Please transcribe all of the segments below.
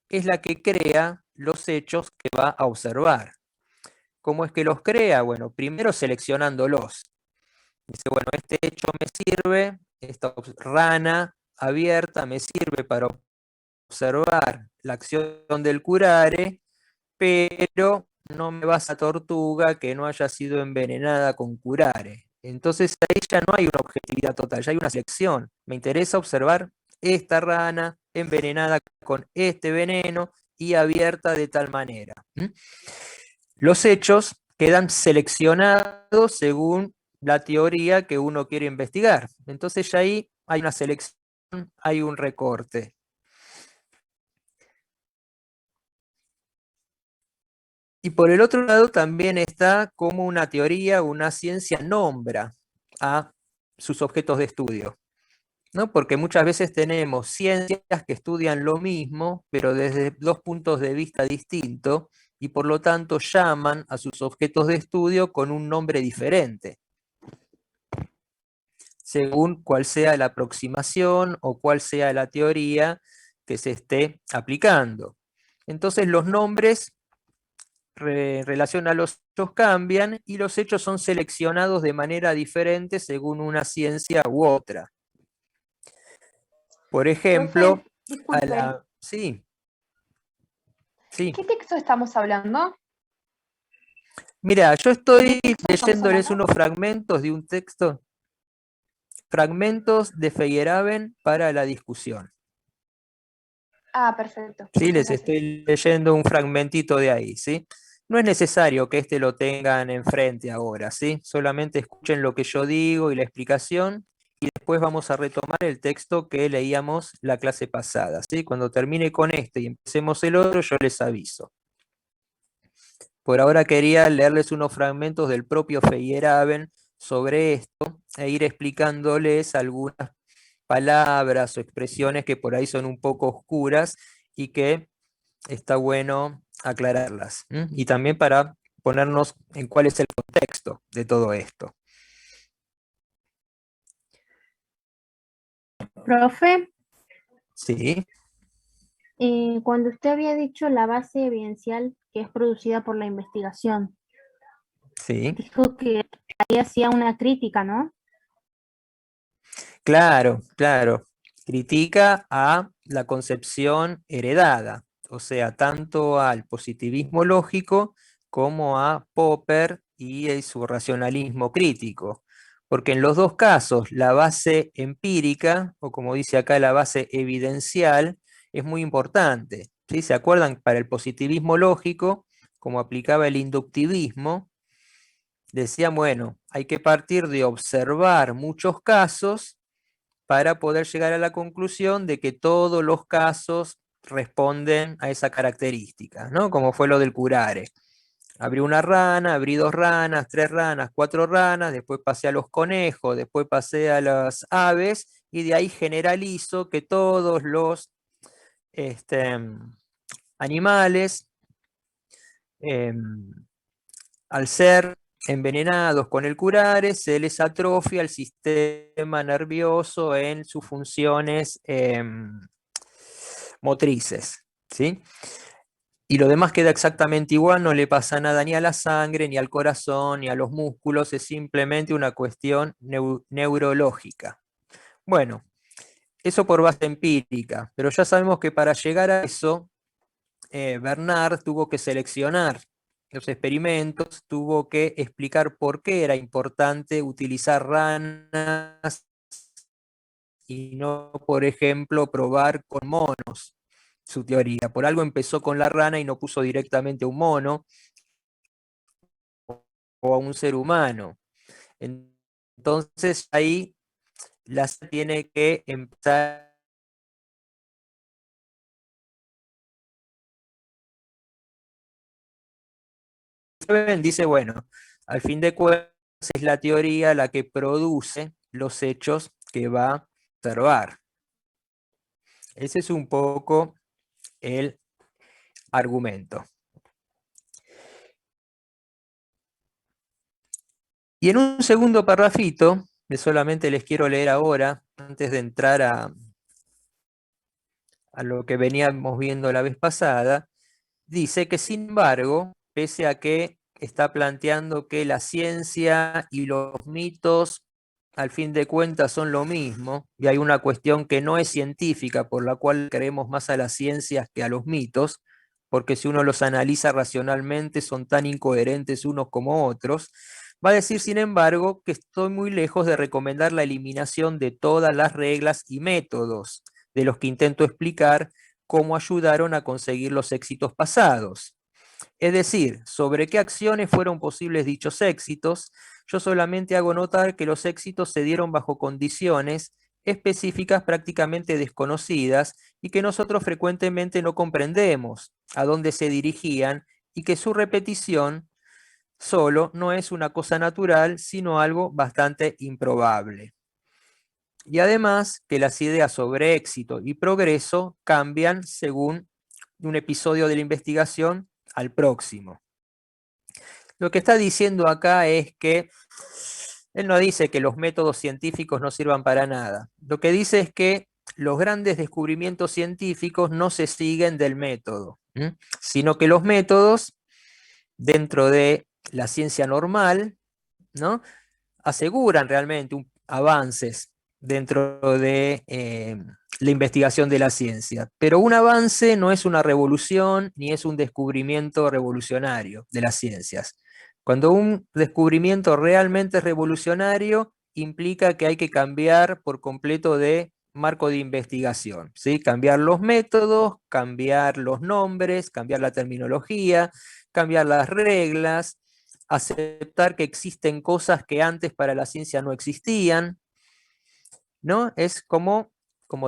es la que crea los hechos que va a observar. ¿Cómo es que los crea? Bueno, primero seleccionándolos. Dice, bueno, este hecho me sirve, esta rana abierta me sirve para observar la acción del curare, pero no me vas a tortuga que no haya sido envenenada con curare. Entonces ahí ya no hay una objetividad total, ya hay una selección. Me interesa observar esta rana envenenada con este veneno y abierta de tal manera. Los hechos quedan seleccionados según la teoría que uno quiere investigar. Entonces ya ahí hay una selección, hay un recorte. Y por el otro lado también está cómo una teoría, una ciencia nombra a sus objetos de estudio, ¿no? Porque muchas veces tenemos ciencias que estudian lo mismo, pero desde dos puntos de vista distintos, y por lo tanto llaman a sus objetos de estudio con un nombre diferente, según cuál sea la aproximación o cuál sea la teoría que se esté aplicando. Entonces los nombres relación a los hechos cambian y los hechos son seleccionados de manera diferente según una ciencia u otra. Por ejemplo, Profe, disculpe, sí, sí. ¿qué texto estamos hablando? Mira, yo estoy ¿Estamos leyéndoles hablando? unos fragmentos de un texto, fragmentos de Feyerabend para la discusión. Ah, perfecto. Sí, Muchas les gracias. estoy leyendo un fragmentito de ahí, ¿sí? No es necesario que lo tengan enfrente ahora, ¿sí? Solamente escuchen lo que yo digo y la explicación, y después vamos a retomar el texto que leíamos la clase pasada, ¿sí? Cuando termine con este y empecemos el otro, yo les aviso. Por ahora quería leerles unos fragmentos del propio Feyerabend sobre esto e ir explicándoles algunas palabras o expresiones que por ahí son un poco oscuras y que está bueno aclararlas. Y también para ponernos en cuál es el contexto de todo esto. Profe, Sí, cuando usted había dicho la base evidencial que es producida por la investigación, sí. dijo que ahí hacía una crítica, ¿no? Claro, claro. Critica a la concepción heredada, o sea, tanto al positivismo lógico como a Popper y su racionalismo crítico. Porque en los dos casos, la base empírica, o como dice acá, la base evidencial, es muy importante. ¿Sí? ¿Se acuerdan? Para el positivismo lógico, como aplicaba el inductivismo, decían, bueno, hay que partir de observar muchos casos para poder llegar a la conclusión de que todos los casos responden a esa característica, ¿no? Como fue lo del curare. Abrí una rana, abrí dos ranas, tres ranas, cuatro ranas, después pasé a los conejos, después pasé a las aves, y de ahí generalizo que todos los animales, al ser envenenados con el curare, se les atrofia el sistema nervioso en sus funciones motrices, ¿sí? Y lo demás queda exactamente igual, no le pasa nada ni a la sangre, ni al corazón, ni a los músculos, es simplemente una cuestión neurológica. Bueno, eso por base empírica, pero ya sabemos que para llegar a eso, Bernard tuvo que seleccionar los experimentos, tuvo que explicar por qué era importante utilizar ranas y no, por ejemplo, probar con monos, su teoría. Por algo empezó con la rana y no puso directamente a un mono o a un ser humano. Entonces ahí tiene que empezar. Dice, bueno, al fin de cuentas es la teoría la que produce los hechos que va a observar. Ese es un poco el argumento. Y en un segundo parrafito, que solamente les quiero leer ahora, antes de entrar a lo que veníamos viendo la vez pasada, dice que sin embargo, pese a que está planteando que la ciencia y los mitos al fin de cuentas son lo mismo, y hay una cuestión que no es científica por la cual creemos más a las ciencias que a los mitos, porque si uno los analiza racionalmente son tan incoherentes unos como otros, va a decir sin embargo que estoy muy lejos de recomendar la eliminación de todas las reglas y métodos de los que intento explicar cómo ayudaron a conseguir los éxitos pasados. Es decir, sobre qué acciones fueron posibles dichos éxitos, yo solamente hago notar que los éxitos se dieron bajo condiciones específicas prácticamente desconocidas y que nosotros frecuentemente no comprendemos a dónde se dirigían y que su repetición solo no es una cosa natural, sino algo bastante improbable. Y además que las ideas sobre éxito y progreso cambian según un episodio de la investigación al próximo. Lo que está diciendo acá es que él no dice que los métodos científicos no sirvan para nada. Lo que dice es que los grandes descubrimientos científicos no se siguen del método, sino que los métodos dentro de la ciencia normal, ¿no?, aseguran realmente avances dentro de la investigación de la ciencia. Pero un avance no es una revolución ni es un descubrimiento revolucionario de las ciencias. Cuando un descubrimiento realmente es revolucionario, implica que hay que cambiar por completo de marco de investigación, ¿sí? Cambiar los métodos, cambiar los nombres, cambiar la terminología, cambiar las reglas, aceptar que existen cosas que antes para la ciencia no existían, ¿no? Es como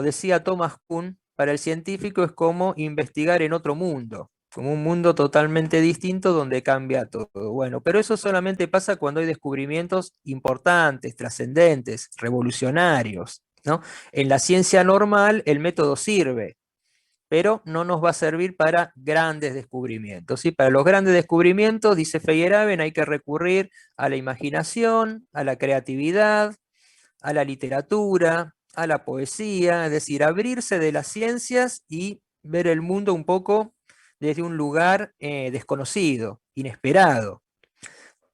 decía Thomas Kuhn, para el científico es como investigar en otro mundo, como un mundo totalmente distinto donde cambia todo. Bueno, pero eso solamente pasa cuando hay descubrimientos importantes, trascendentes, revolucionarios, ¿no? En la ciencia normal el método sirve, pero no nos va a servir para grandes descubrimientos, ¿sí? Para los grandes descubrimientos, dice Feyerabend, hay que recurrir a la imaginación, a la creatividad, a la literatura, a la poesía, es decir, abrirse de las ciencias y ver el mundo un poco desde un lugar desconocido, inesperado.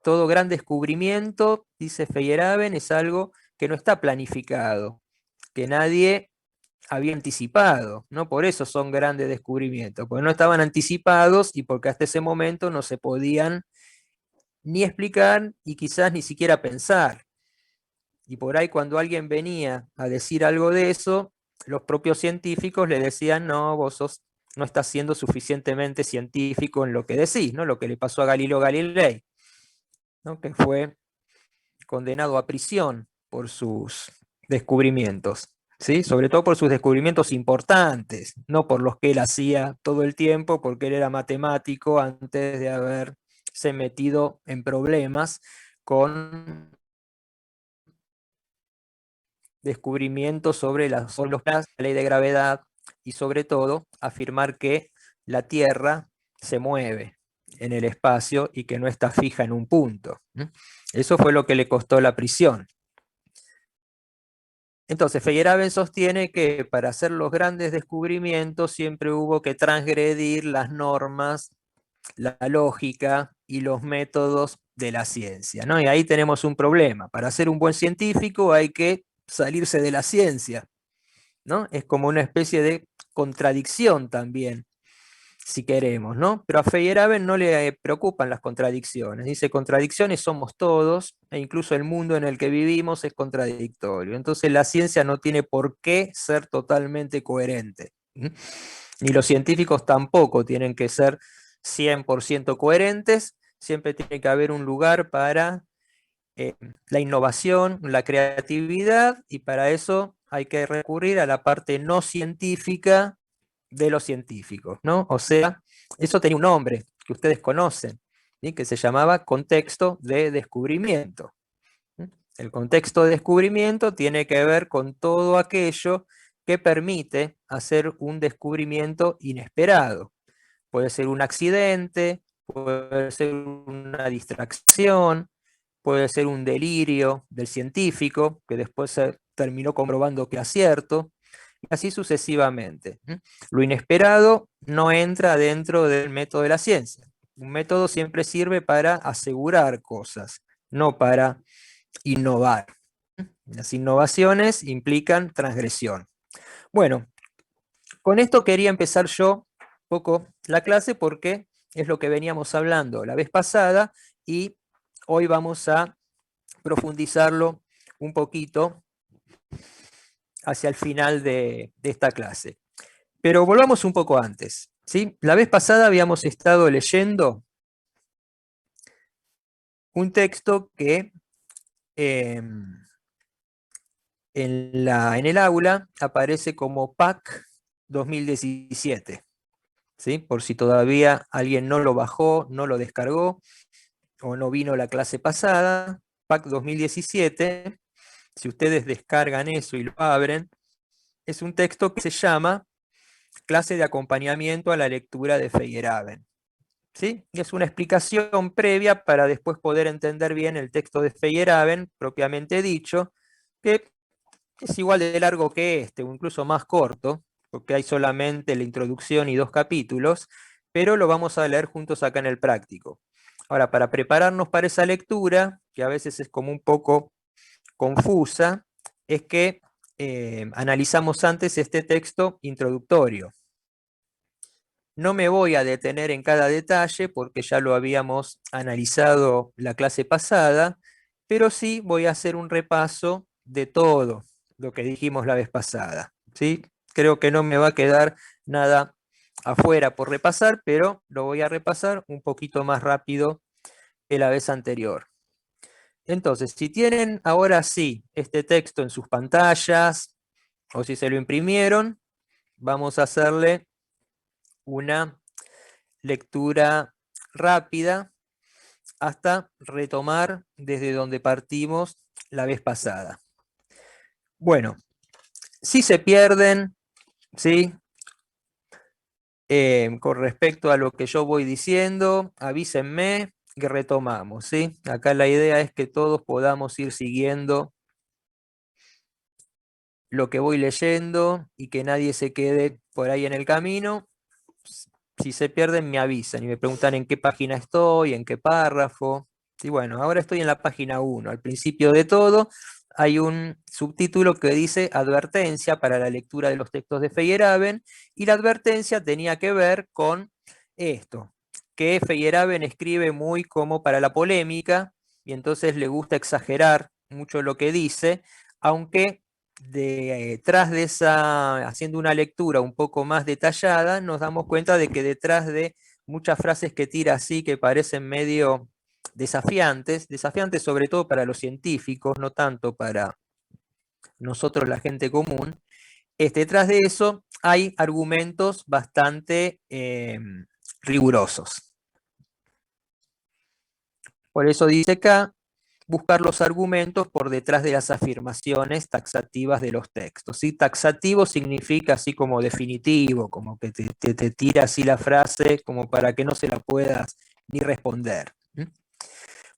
Todo gran descubrimiento, dice Feyerabend, es algo que no está planificado, que nadie había anticipado, ¿no? Por eso son grandes descubrimientos, porque no estaban anticipados y porque hasta ese momento no se podían ni explicar y quizás ni siquiera pensar. Y por ahí cuando alguien venía a decir algo de eso, los propios científicos le decían, no, no estás siendo suficientemente científico en lo que decís, ¿no? Lo que le pasó a Galileo Galilei, ¿no?, que fue condenado a prisión por sus descubrimientos, ¿sí? Sobre todo por sus descubrimientos importantes, no por los que él hacía todo el tiempo, porque él era matemático antes de haberse metido en problemas con descubrimientos sobre la ley de gravedad y sobre todo afirmar que la Tierra se mueve en el espacio y que no está fija en un punto. Eso fue lo que le costó la prisión. Entonces, Feyerabend sostiene que para hacer los grandes descubrimientos siempre hubo que transgredir las normas, la lógica y los métodos de la ciencia, ¿no? Y ahí tenemos un problema. Para ser un buen científico hay que salirse de la ciencia, ¿no? Es como una especie de contradicción también, si queremos, ¿no? Pero a Feyerabend no le preocupan las contradicciones. Dice, contradicciones somos todos, e incluso el mundo en el que vivimos es contradictorio. Entonces la ciencia no tiene por qué ser totalmente coherente. Ni los científicos tampoco tienen que ser 100% coherentes, siempre tiene que haber un lugar para la innovación, la creatividad, y para eso hay que recurrir a la parte no científica de los científicos, ¿no? O sea, eso tenía un nombre que ustedes conocen, ¿sí?, que se llamaba contexto de descubrimiento. El contexto de descubrimiento tiene que ver con todo aquello que permite hacer un descubrimiento inesperado. Puede ser un accidente, puede ser una distracción, puede ser un delirio del científico, que después se terminó comprobando que era cierto, y así sucesivamente. Lo inesperado no entra dentro del método de la ciencia. Un método siempre sirve para asegurar cosas, no para innovar. Las innovaciones implican transgresión. Bueno, con esto quería empezar yo un poco la clase porque es lo que veníamos hablando la vez pasada y hoy vamos a profundizarlo un poquito hacia el final de esta clase. Pero volvamos un poco antes, ¿sí? La vez pasada habíamos estado leyendo un texto que en el aula aparece como PAC 2017, ¿sí? Por si todavía alguien no lo bajó, no lo descargó o no vino la clase pasada, PAC 2017, si ustedes descargan eso y lo abren, es un texto que se llama Clase de acompañamiento a la lectura de Feyerabend. ¿Sí? Y es una explicación previa para después poder entender bien el texto de Feyerabend, propiamente dicho, que es igual de largo que este, o incluso más corto, porque hay solamente la introducción y 2 capítulos, pero lo vamos a leer juntos acá en el práctico. Ahora, para prepararnos para esa lectura, que a veces es como un poco confusa, es que analizamos antes este texto introductorio. No me voy a detener en cada detalle porque ya lo habíamos analizado la clase pasada, pero sí voy a hacer un repaso de todo lo que dijimos la vez pasada, ¿sí? Creo que no me va a quedar nada afuera por repasar, pero lo voy a repasar un poquito más rápido que la vez anterior. Entonces, si tienen ahora sí este texto en sus pantallas o si se lo imprimieron, vamos a hacerle una lectura rápida hasta retomar desde donde partimos la vez pasada. Bueno, si se pierden, ¿sí? Con respecto a lo que yo voy diciendo, avísenme que retomamos, ¿sí? Acá la idea es que todos podamos ir siguiendo lo que voy leyendo y que nadie se quede por ahí en el camino. Si se pierden, me avisan y me preguntan en qué página estoy, en qué párrafo. Y bueno, ahora estoy en la página 1. Al principio de todo hay un subtítulo que dice advertencia para la lectura de los textos de Feyerabend, y la advertencia tenía que ver con esto, que Feyerabend escribe muy como para la polémica, y entonces le gusta exagerar mucho lo que dice, aunque detrás de esa, haciendo una lectura un poco más detallada, nos damos cuenta de que detrás de muchas frases que tira así, que parecen medio desafiantes sobre todo para los científicos, no tanto para nosotros la gente común, detrás de eso hay argumentos bastante rigurosos. Por eso dice acá, buscar los argumentos por detrás de las afirmaciones taxativas de los textos. ¿Sí? Taxativo significa así como definitivo, como que te tira así la frase como para que no se la puedas ni responder.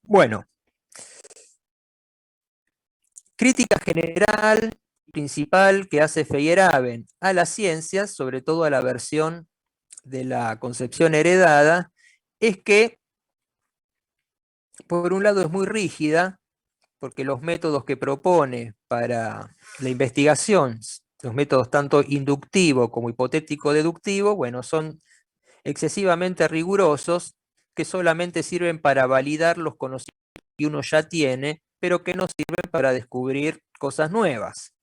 Bueno, crítica general principal que hace Feyerabend a las ciencias, sobre todo a la versión de la concepción heredada, es que por un lado es muy rígida, porque los métodos que propone para la investigación, los métodos tanto inductivo como hipotético-deductivo, bueno, son excesivamente rigurosos, que solamente sirven para validar los conocimientos que uno ya tiene, pero que no sirven para descubrir cosas nuevas.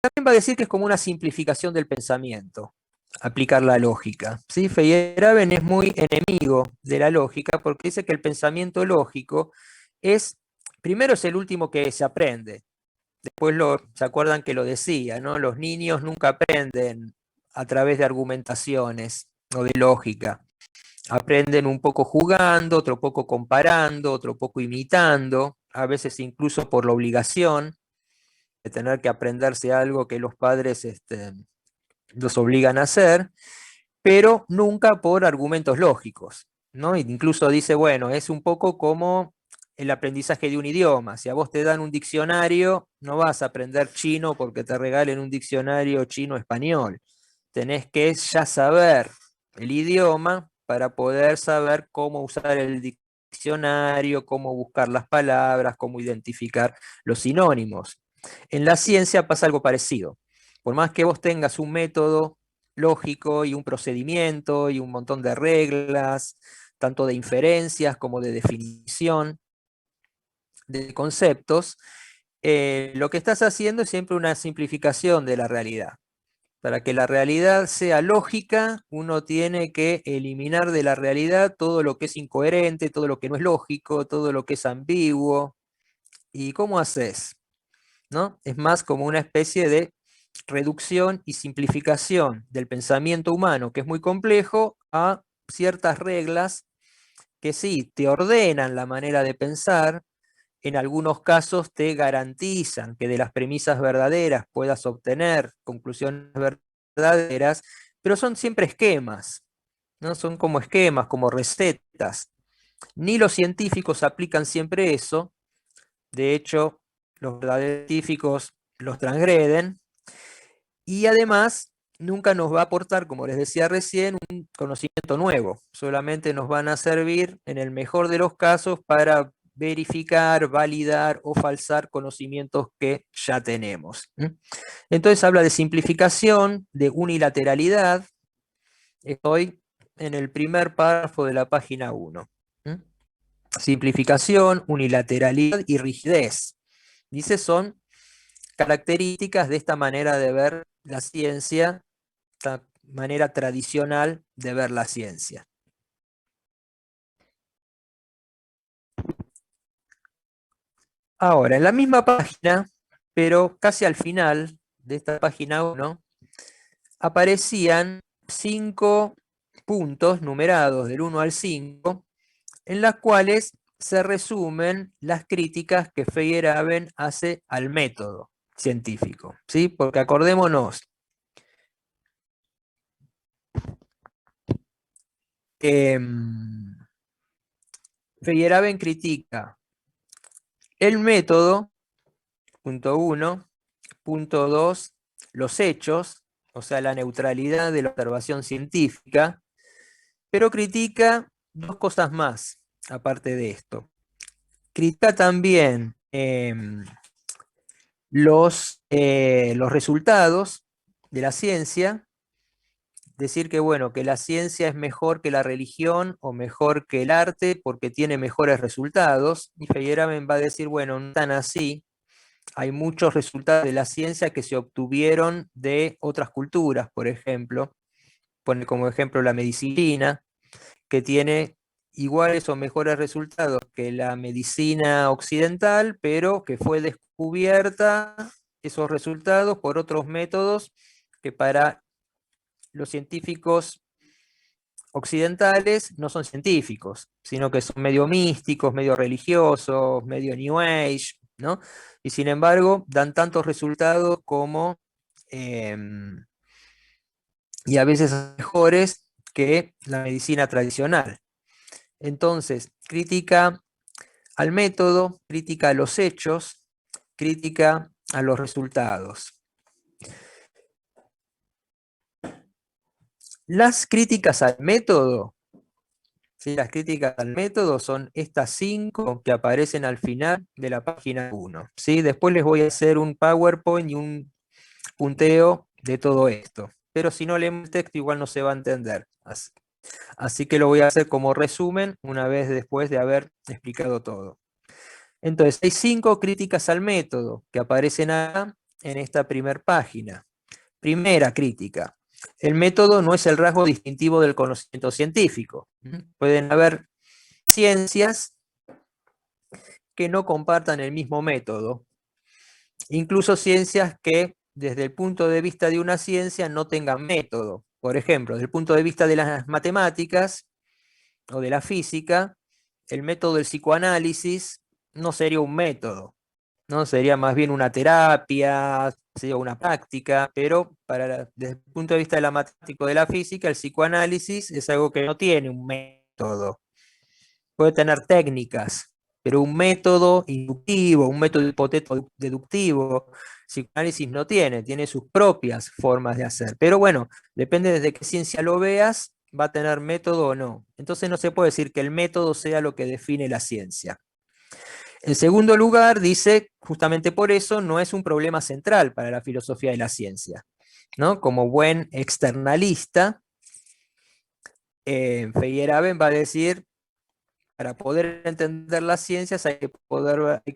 También va a decir que es como una simplificación del pensamiento, aplicar la lógica. ¿Sí? Feyerabend es muy enemigo de la lógica porque dice que el pensamiento lógico es, primero es el último que se aprende. Después se acuerdan que lo decía, ¿no? Los niños nunca aprenden a través de argumentaciones o de lógica. Aprenden un poco jugando, otro poco comparando, otro poco imitando, a veces incluso por la obligación de tener que aprenderse algo que los padres los obligan a hacer, pero nunca por argumentos lógicos, ¿no? Incluso dice, bueno, es un poco como el aprendizaje de un idioma. Si a vos te dan un diccionario, no vas a aprender chino porque te regalen un diccionario chino-español. Tenés que ya saber el idioma para poder saber cómo usar el diccionario, cómo buscar las palabras, cómo identificar los sinónimos. En la ciencia pasa algo parecido. Por más que vos tengas un método lógico y un procedimiento y un montón de reglas, tanto de inferencias como de definición de conceptos, lo que estás haciendo es siempre una simplificación de la realidad. Para que la realidad sea lógica, uno tiene que eliminar de la realidad todo lo que es incoherente, todo lo que no es lógico, todo lo que es ambiguo. ¿Y cómo haces? ¿No? Es más como una especie de reducción y simplificación del pensamiento humano, que es muy complejo, a ciertas reglas que sí, te ordenan la manera de pensar, en algunos casos te garantizan que de las premisas verdaderas puedas obtener conclusiones verdaderas, pero son siempre esquemas, ¿no? Son como esquemas, como recetas. Ni los científicos aplican siempre eso, de hecho, los verdaderos científicos los transgreden, y además nunca nos va a aportar, como les decía recién, un conocimiento nuevo. Solamente nos van a servir, en el mejor de los casos, para verificar, validar o falsar conocimientos que ya tenemos. Entonces habla de simplificación, de unilateralidad. Estoy en el primer párrafo de la página 1. Simplificación, unilateralidad y rigidez. Dice, son características de esta manera de ver la ciencia, esta manera tradicional de ver la ciencia. Ahora, en la misma página, pero casi al final de esta página 1, aparecían 5 puntos numerados del 1 al 5, en las cuales se resumen las críticas que Feyerabend hace al método científico, ¿sí? Porque acordémonos, Feyerabend critica el método, punto 1, punto 2, los hechos, o sea, la neutralidad de la observación científica, pero critica 2 cosas más, aparte de esto. Critica también los resultados de la ciencia, decir que, bueno, que la ciencia es mejor que la religión o mejor que el arte porque tiene mejores resultados, y Feyerabend va a decir, bueno, no tan así, hay muchos resultados de la ciencia que se obtuvieron de otras culturas, por ejemplo, pone como ejemplo la medicina, que tiene iguales o mejores resultados que la medicina occidental, pero que fue descubierta esos resultados por otros métodos que para los científicos occidentales no son científicos, sino que son medio místicos, medio religiosos, medio New Age, ¿no? Y sin embargo dan tantos resultados como, y a veces mejores que la medicina tradicional. Entonces, crítica al método, crítica a los hechos, crítica a los resultados. Las críticas al método, ¿sí? Las críticas al método son estas 5 que aparecen al final de la página 1. ¿Sí? Después les voy a hacer un PowerPoint y un punteo de todo esto. Pero si no leemos el texto igual no se va a entender. Así que lo voy a hacer como resumen una vez después de haber explicado todo. Entonces, hay 5 críticas al método que aparecen acá en esta primera página. Primera crítica. El método no es el rasgo distintivo del conocimiento científico. Pueden haber ciencias que no compartan el mismo método. Incluso ciencias que, desde el punto de vista de una ciencia, no tengan método. Por ejemplo, desde el punto de vista de las matemáticas o de la física, el método del psicoanálisis no sería un método, ¿no? Sería más bien una terapia, sería una práctica, pero desde el punto de vista de la matemática o de la física, el psicoanálisis es algo que no tiene un método. Puede tener técnicas, pero un método inductivo, un método hipotético-deductivo, psicoanálisis no tiene sus propias formas de hacer. Pero bueno, depende desde qué ciencia lo veas, va a tener método o no. Entonces no se puede decir que el método sea lo que define la ciencia. En segundo lugar, dice, justamente por eso, no es un problema central para la filosofía de la ciencia, ¿no? Como buen externalista, Feyerabend va a decir, para poder entender las ciencias hay que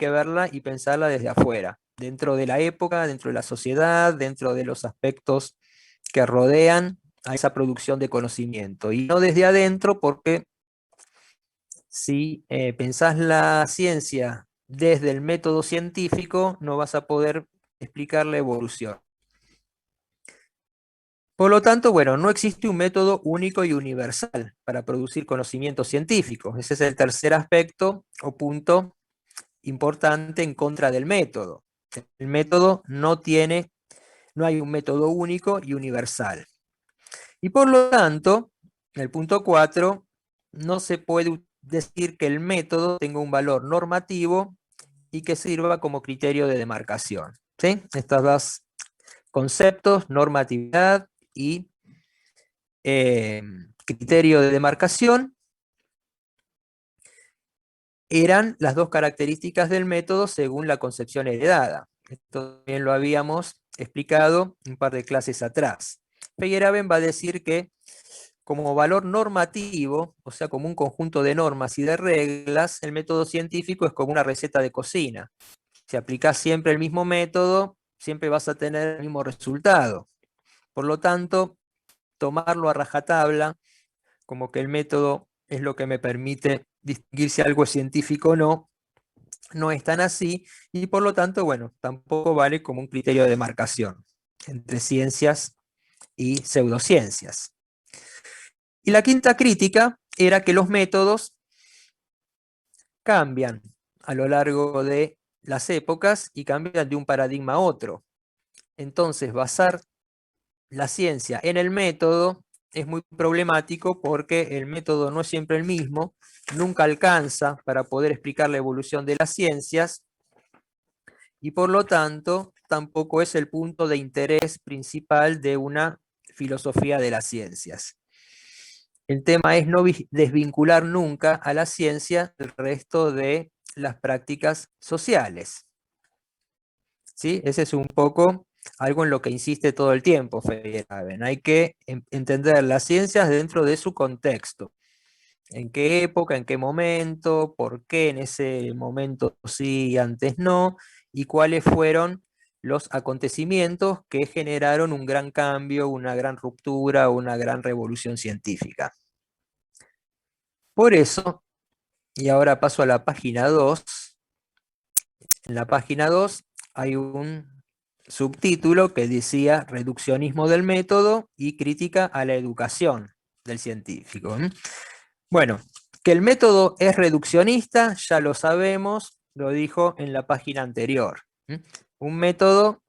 verla y pensarla desde afuera, dentro de la época, dentro de la sociedad, dentro de los aspectos que rodean a esa producción de conocimiento, y no desde adentro, porque si pensás la ciencia desde el método científico, no vas a poder explicar la evolución. Por lo tanto, bueno, no existe un método único y universal para producir conocimientos científicos. Ese es el tercer aspecto o punto importante en contra del método. El método no hay un método único y universal. Y por lo tanto, en el punto 4, no se puede decir que el método tenga un valor normativo y que sirva como criterio de demarcación. ¿Sí? Estos dos conceptos, normatividad y criterio de demarcación, eran las dos características del método según la concepción heredada. Esto también lo habíamos explicado un par de clases atrás. Feyerabend va a decir que como valor normativo, o sea, como un conjunto de normas y de reglas, el método científico es como una receta de cocina. Si aplicás siempre el mismo método, siempre vas a tener el mismo resultado. Por lo tanto, tomarlo a rajatabla, como que el método es lo que me permite distinguir si algo es científico o no, no es tan así, y por lo tanto, bueno, tampoco vale como un criterio de demarcación entre ciencias y pseudociencias. Y la quinta crítica era que los métodos cambian a lo largo de las épocas y cambian de un paradigma a otro. Entonces, basar la ciencia en el método es muy problemático porque el método no es siempre el mismo, nunca alcanza para poder explicar la evolución de las ciencias y por lo tanto tampoco es el punto de interés principal de una filosofía de las ciencias. El tema es no desvincular nunca a la ciencia del resto de las prácticas sociales. ¿Sí? Ese es un poco algo en lo que insiste todo el tiempo Feyerabend. Hay que entender las ciencias dentro de su contexto. ¿En qué época, en qué momento, por qué en ese momento sí y antes no? Y cuáles fueron los acontecimientos que generaron un gran cambio, una gran ruptura, una gran revolución científica. Por eso, y ahora paso a la página 2, en la página 2 hay un subtítulo que decía reduccionismo del método y crítica a la educación del científico. Bueno, que el método es reduccionista, ya lo sabemos, lo dijo en la página anterior. Un método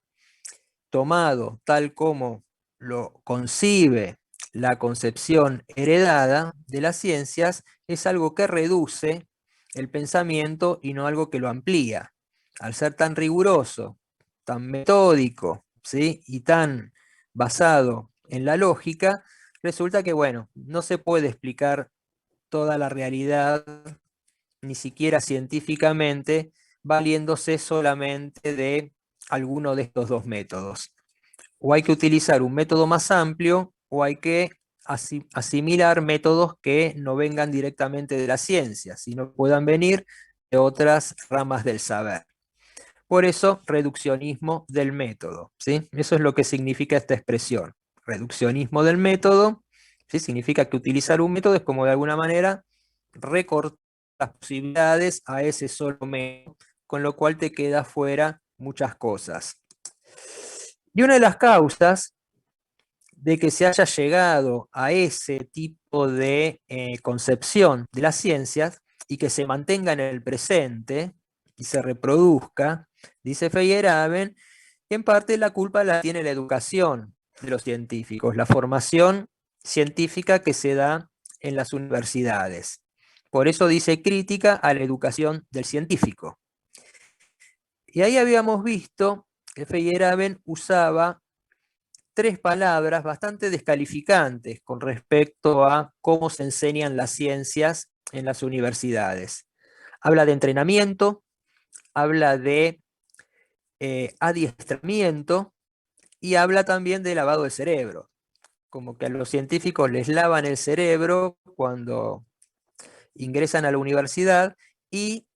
tomado tal como lo concibe la concepción heredada de las ciencias, es algo que reduce el pensamiento y no algo que lo amplía. Al ser tan riguroso, tan metódico, ¿sí? Y tan basado en la lógica, resulta que, bueno, no se puede explicar toda la realidad, ni siquiera científicamente, valiéndose solamente de alguno de estos dos métodos. O hay que utilizar un método más amplio, o hay que asimilar métodos que no vengan directamente de la ciencia, sino puedan venir de otras ramas del saber. Por eso, reduccionismo del método, ¿sí? Eso es lo que significa esta expresión. Reduccionismo del método, ¿sí? Significa que utilizar un método es como de alguna manera recortar las posibilidades a ese solo método, con lo cual te queda fuera muchas cosas. Y una de las causas de que se haya llegado a ese tipo de concepción de las ciencias y que se mantenga en el presente y se reproduzca, dice Feyerabend, que en parte la culpa la tiene la educación de los científicos, la formación científica que se da en las universidades. Por eso dice crítica a la educación del científico. Y ahí habíamos visto que Feyerabend usaba 3 palabras bastante descalificantes con respecto a cómo se enseñan las ciencias en las universidades. Habla de entrenamiento, habla de adiestramiento y habla también de lavado de cerebro. Como que a los científicos les lavan el cerebro cuando ingresan a la universidad y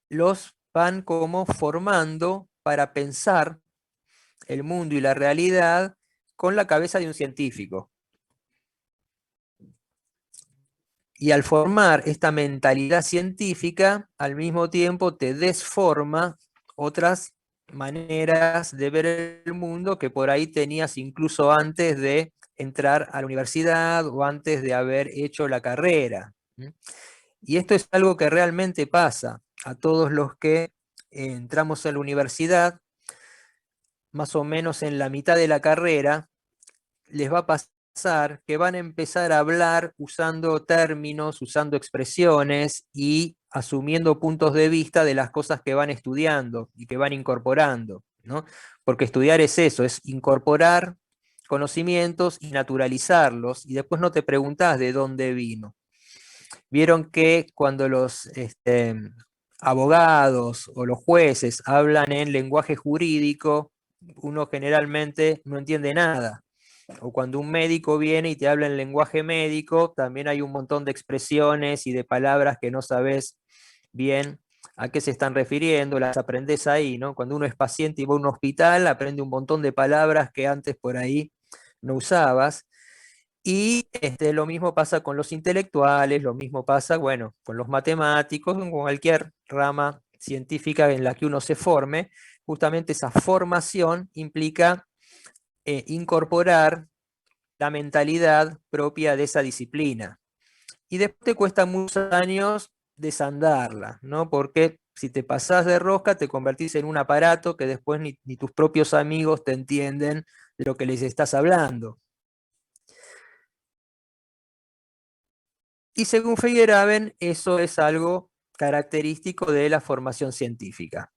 los van como formando para pensar el mundo y la realidad con la cabeza de un científico. Y al formar esta mentalidad científica, al mismo tiempo te desforma otras maneras de ver el mundo que por ahí tenías incluso antes de entrar a la universidad o antes de haber hecho la carrera. Y esto es algo que realmente pasa a todos los que entramos a la universidad, más o menos en la mitad de la carrera, les va a pasar que van a empezar a hablar usando términos, usando expresiones y asumiendo puntos de vista de las cosas que van estudiando y que van incorporando, ¿no? Porque estudiar es eso, es incorporar conocimientos y naturalizarlos, y después no te preguntás de dónde vino. Vieron que cuando los abogados o los jueces hablan en lenguaje jurídico, uno generalmente no entiende nada. O cuando un médico viene y te habla en lenguaje médico, también hay un montón de expresiones y de palabras que no sabes bien a qué se están refiriendo, las aprendes ahí, ¿no? Cuando uno es paciente y va a un hospital, aprende un montón de palabras que antes por ahí no usabas. Y lo mismo pasa con los intelectuales, lo mismo pasa, bueno, con los matemáticos, con cualquier rama científica en la que uno se forme. Justamente esa formación implica incorporar la mentalidad propia de esa disciplina. Y después te cuesta muchos años desandarla, ¿no? Porque si te pasás de rosca, te convertís en un aparato que después ni tus propios amigos te entienden de lo que les estás hablando. Y según Feyerabend, eso es algo característico de la formación científica.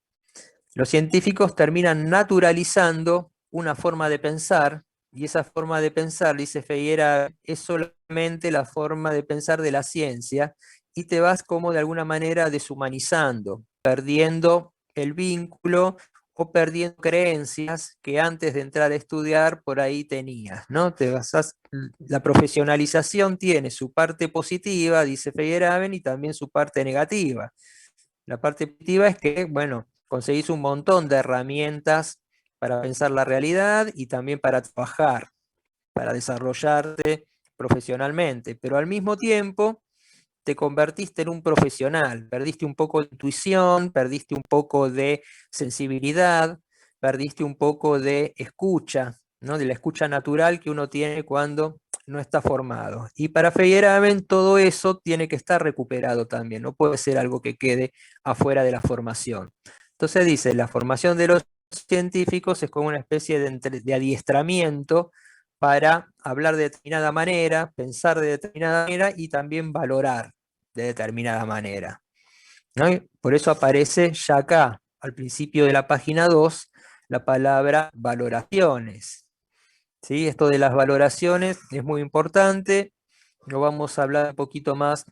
Los científicos terminan naturalizando una forma de pensar, y esa forma de pensar, dice Feyerabend, es solamente la forma de pensar de la ciencia, y te vas como de alguna manera deshumanizando, perdiendo el vínculo o perdiendo creencias que antes de entrar a estudiar por ahí tenías, ¿no? La profesionalización tiene su parte positiva, dice Feyerabend, y también su parte negativa. La parte positiva es que, bueno, conseguís un montón de herramientas para pensar la realidad y también para trabajar, para desarrollarte profesionalmente, pero al mismo tiempo te convertiste en un profesional, perdiste un poco de intuición, perdiste un poco de sensibilidad, perdiste un poco de escucha, ¿no? De la escucha natural que uno tiene cuando no está formado. Y para Feyerabend todo eso tiene que estar recuperado también, no puede ser algo que quede afuera de la formación. Entonces dice, la formación de los científicos es como una especie de adiestramiento para hablar de determinada manera, pensar de determinada manera y también valorar de determinada manera, ¿no? Y por eso aparece ya acá, al principio de la página 2, la palabra valoraciones. ¿Sí? Esto de las valoraciones es muy importante, lo vamos a hablar un poquito más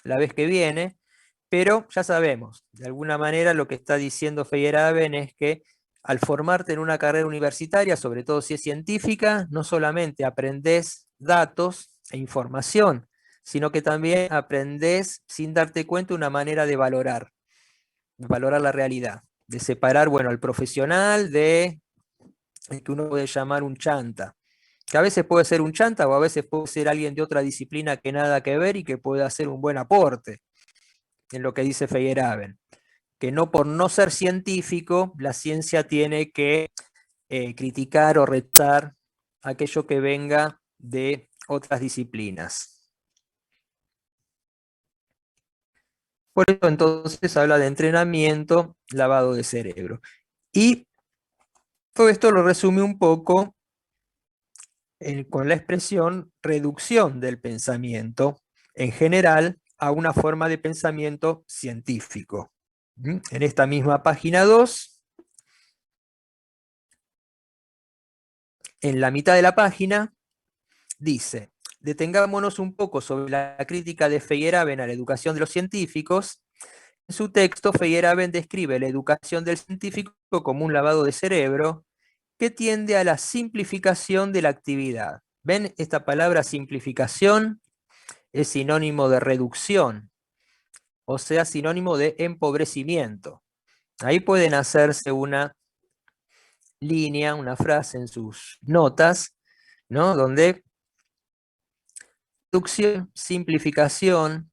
la vez que viene, pero ya sabemos, de alguna manera lo que está diciendo Feyerabend es que al formarte en una carrera universitaria, sobre todo si es científica, no solamente aprendés datos e información, sino que también aprendés sin darte cuenta una manera de valorar la realidad, de separar, bueno, al profesional de el que uno puede llamar un chanta, que a veces puede ser un chanta o a veces puede ser alguien de otra disciplina que nada que ver y que puede hacer un buen aporte en lo que dice Feyerabend, que no por no ser científico, la ciencia tiene que criticar o rechazar aquello que venga de otras disciplinas. Por eso entonces habla de entrenamiento, lavado de cerebro. Y todo esto lo resume un poco con la expresión reducción del pensamiento en general a una forma de pensamiento científico. En esta misma página 2, en la mitad de la página, dice: detengámonos un poco sobre la crítica de Feyerabend a la educación de los científicos. En su texto, Feyerabend describe la educación del científico como un lavado de cerebro que tiende a la simplificación de la actividad. ¿Ven? Esta palabra simplificación es sinónimo de reducción, o sea, sinónimo de empobrecimiento. Ahí pueden hacerse una línea, una frase en sus notas, ¿no? Donde reducción, simplificación,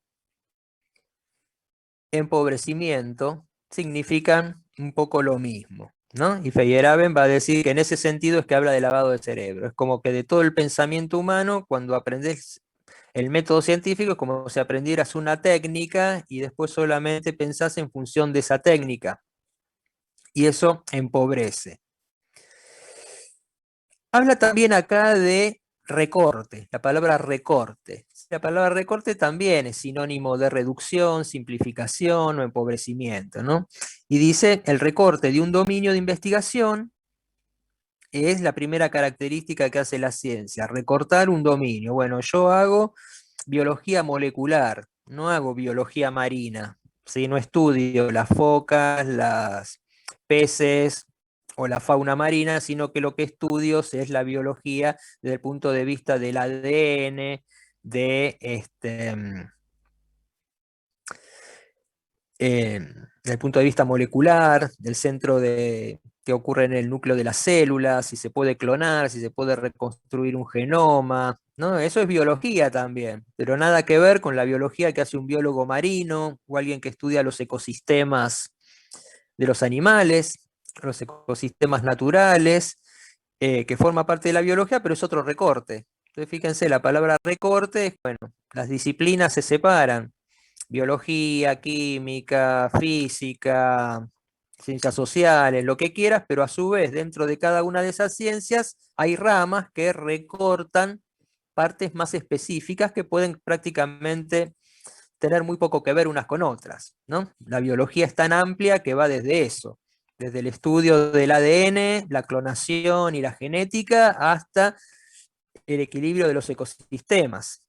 empobrecimiento significan un poco lo mismo, ¿no? Y Feyerabend va a decir que en ese sentido es que habla de lavado de cerebro. Es como que de todo el pensamiento humano, cuando aprendes el método científico, es como si aprendieras una técnica y después solamente pensás en función de esa técnica. Y eso empobrece. Habla también acá de recorte, la palabra recorte. La palabra recorte también es sinónimo de reducción, simplificación o empobrecimiento, ¿no? Y dice, el recorte de un dominio de investigación es la primera característica que hace la ciencia, recortar un dominio. Bueno, yo hago biología molecular, no hago biología marina, ¿sí? No estudio las focas, las peces o la fauna marina, sino que lo que estudio es la biología desde el punto de vista del ADN, desde el punto de vista molecular, del centro que ocurre en el núcleo de las células, si se puede clonar, si se puede reconstruir un genoma, ¿no? Eso es biología también, pero nada que ver con la biología que hace un biólogo marino o alguien que estudia los ecosistemas de los animales, los ecosistemas naturales, que forma parte de la biología, pero es otro recorte. Entonces, fíjense, la palabra recorte es, bueno, las disciplinas se separan: biología, química, física, ciencias sociales, lo que quieras, pero a su vez dentro de cada una de esas ciencias hay ramas que recortan partes más específicas que pueden prácticamente tener muy poco que ver unas con otras, ¿no? La biología es tan amplia que va desde eso, desde el estudio del ADN, la clonación y la genética, hasta el equilibrio de los ecosistemas.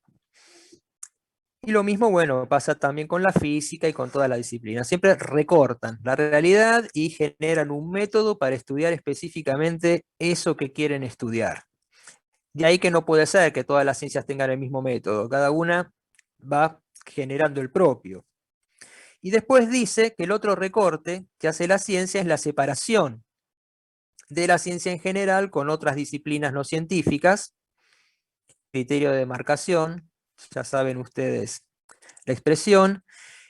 Y lo mismo, bueno, pasa también con la física y con toda la disciplina. Siempre recortan la realidad y generan un método para estudiar específicamente eso que quieren estudiar. De ahí que no puede ser que todas las ciencias tengan el mismo método. Cada una va generando el propio. Y después dice que el otro recorte que hace la ciencia es la separación de la ciencia en general con otras disciplinas no científicas, criterio de demarcación, ya saben ustedes la expresión.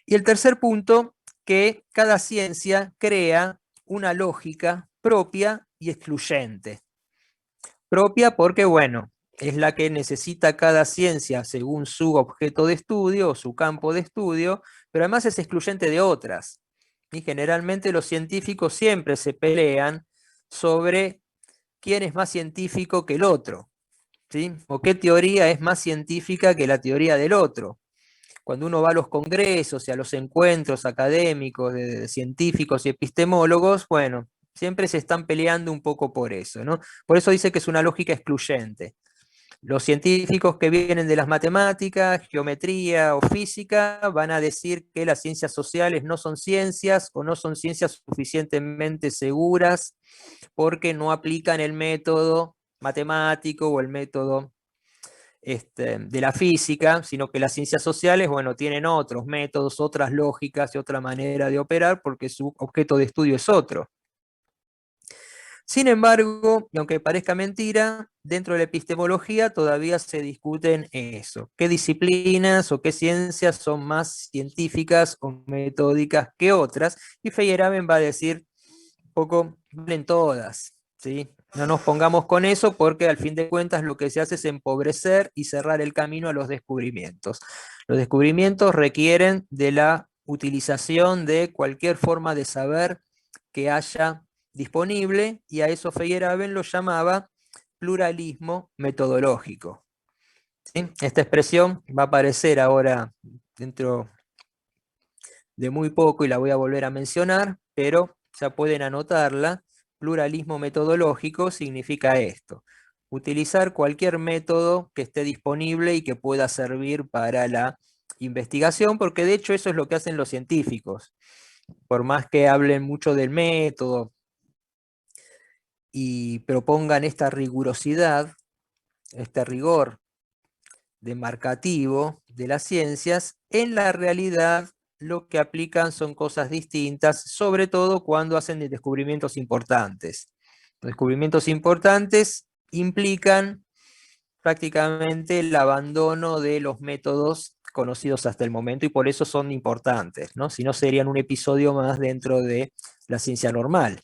Y el tercer punto, que cada ciencia crea una lógica propia y excluyente. Propia porque, bueno, es la que necesita cada ciencia según su objeto de estudio o su campo de estudio, pero además es excluyente de otras. Y generalmente los científicos siempre se pelean sobre quién es más científico que el otro, ¿sí? O qué teoría es más científica que la teoría del otro. Cuando uno va a los congresos y a los encuentros académicos de científicos y epistemólogos, bueno, siempre se están peleando un poco por eso, ¿no? Por eso dice que es una lógica excluyente. Los científicos que vienen de las matemáticas, geometría o física van a decir que las ciencias sociales no son ciencias o no son ciencias suficientemente seguras porque no aplican el método matemático o el método de la física, sino que las ciencias sociales, bueno, tienen otros métodos, otras lógicas y otra manera de operar porque su objeto de estudio es otro. Sin embargo, y aunque parezca mentira, dentro de la epistemología todavía se discuten eso. ¿Qué disciplinas o qué ciencias son más científicas o metódicas que otras? Y Feyerabend va a decir un poco, valen todas, ¿sí? No nos pongamos con eso porque al fin de cuentas lo que se hace es empobrecer y cerrar el camino a los descubrimientos. Los descubrimientos requieren de la utilización de cualquier forma de saber que haya disponible, y a eso Feyerabend lo llamaba pluralismo metodológico. ¿Sí? Esta expresión va a aparecer ahora dentro de muy poco y la voy a volver a mencionar, pero ya pueden anotarla. Pluralismo metodológico significa esto: utilizar cualquier método que esté disponible y que pueda servir para la investigación, porque de hecho eso es lo que hacen los científicos. Por más que hablen mucho del método y propongan esta rigurosidad, este rigor demarcativo de las ciencias, en la realidad lo que aplican son cosas distintas, sobre todo cuando hacen descubrimientos importantes. Los descubrimientos importantes implican prácticamente el abandono de los métodos conocidos hasta el momento y por eso son importantes, ¿no? Si no, serían un episodio más dentro de la ciencia normal.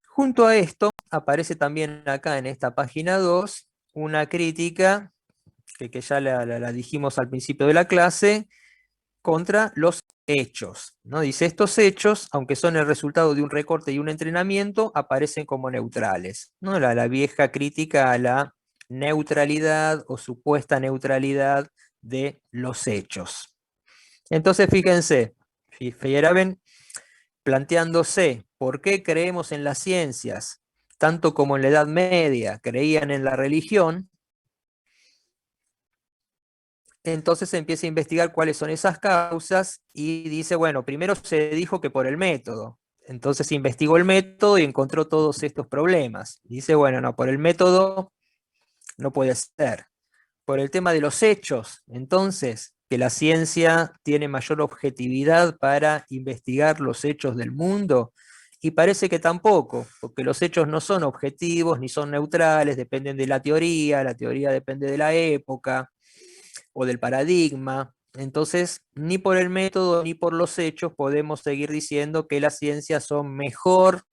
Junto a esto, aparece también acá en esta página 2 una crítica que ya la dijimos al principio de la clase, contra los hechos, ¿no? Dice: estos hechos, aunque son el resultado de un recorte y un entrenamiento, aparecen como neutrales, ¿no? La vieja crítica a la neutralidad o supuesta neutralidad de los hechos. Entonces, fíjense, Feyerabend planteándose por qué creemos en las ciencias, tanto como en la Edad Media creían en la religión. Entonces se empieza a investigar cuáles son esas causas y dice, bueno, primero se dijo que por el método. Entonces investigó el método y encontró todos estos problemas. Dice, bueno, no, por el método no puede ser. Por el tema de los hechos, entonces, que la ciencia tiene mayor objetividad para investigar los hechos del mundo, y parece que tampoco, porque los hechos no son objetivos ni son neutrales, dependen de la teoría depende de la época o del paradigma. Entonces, ni por el método ni por los hechos podemos seguir diciendo que las ciencias son mejor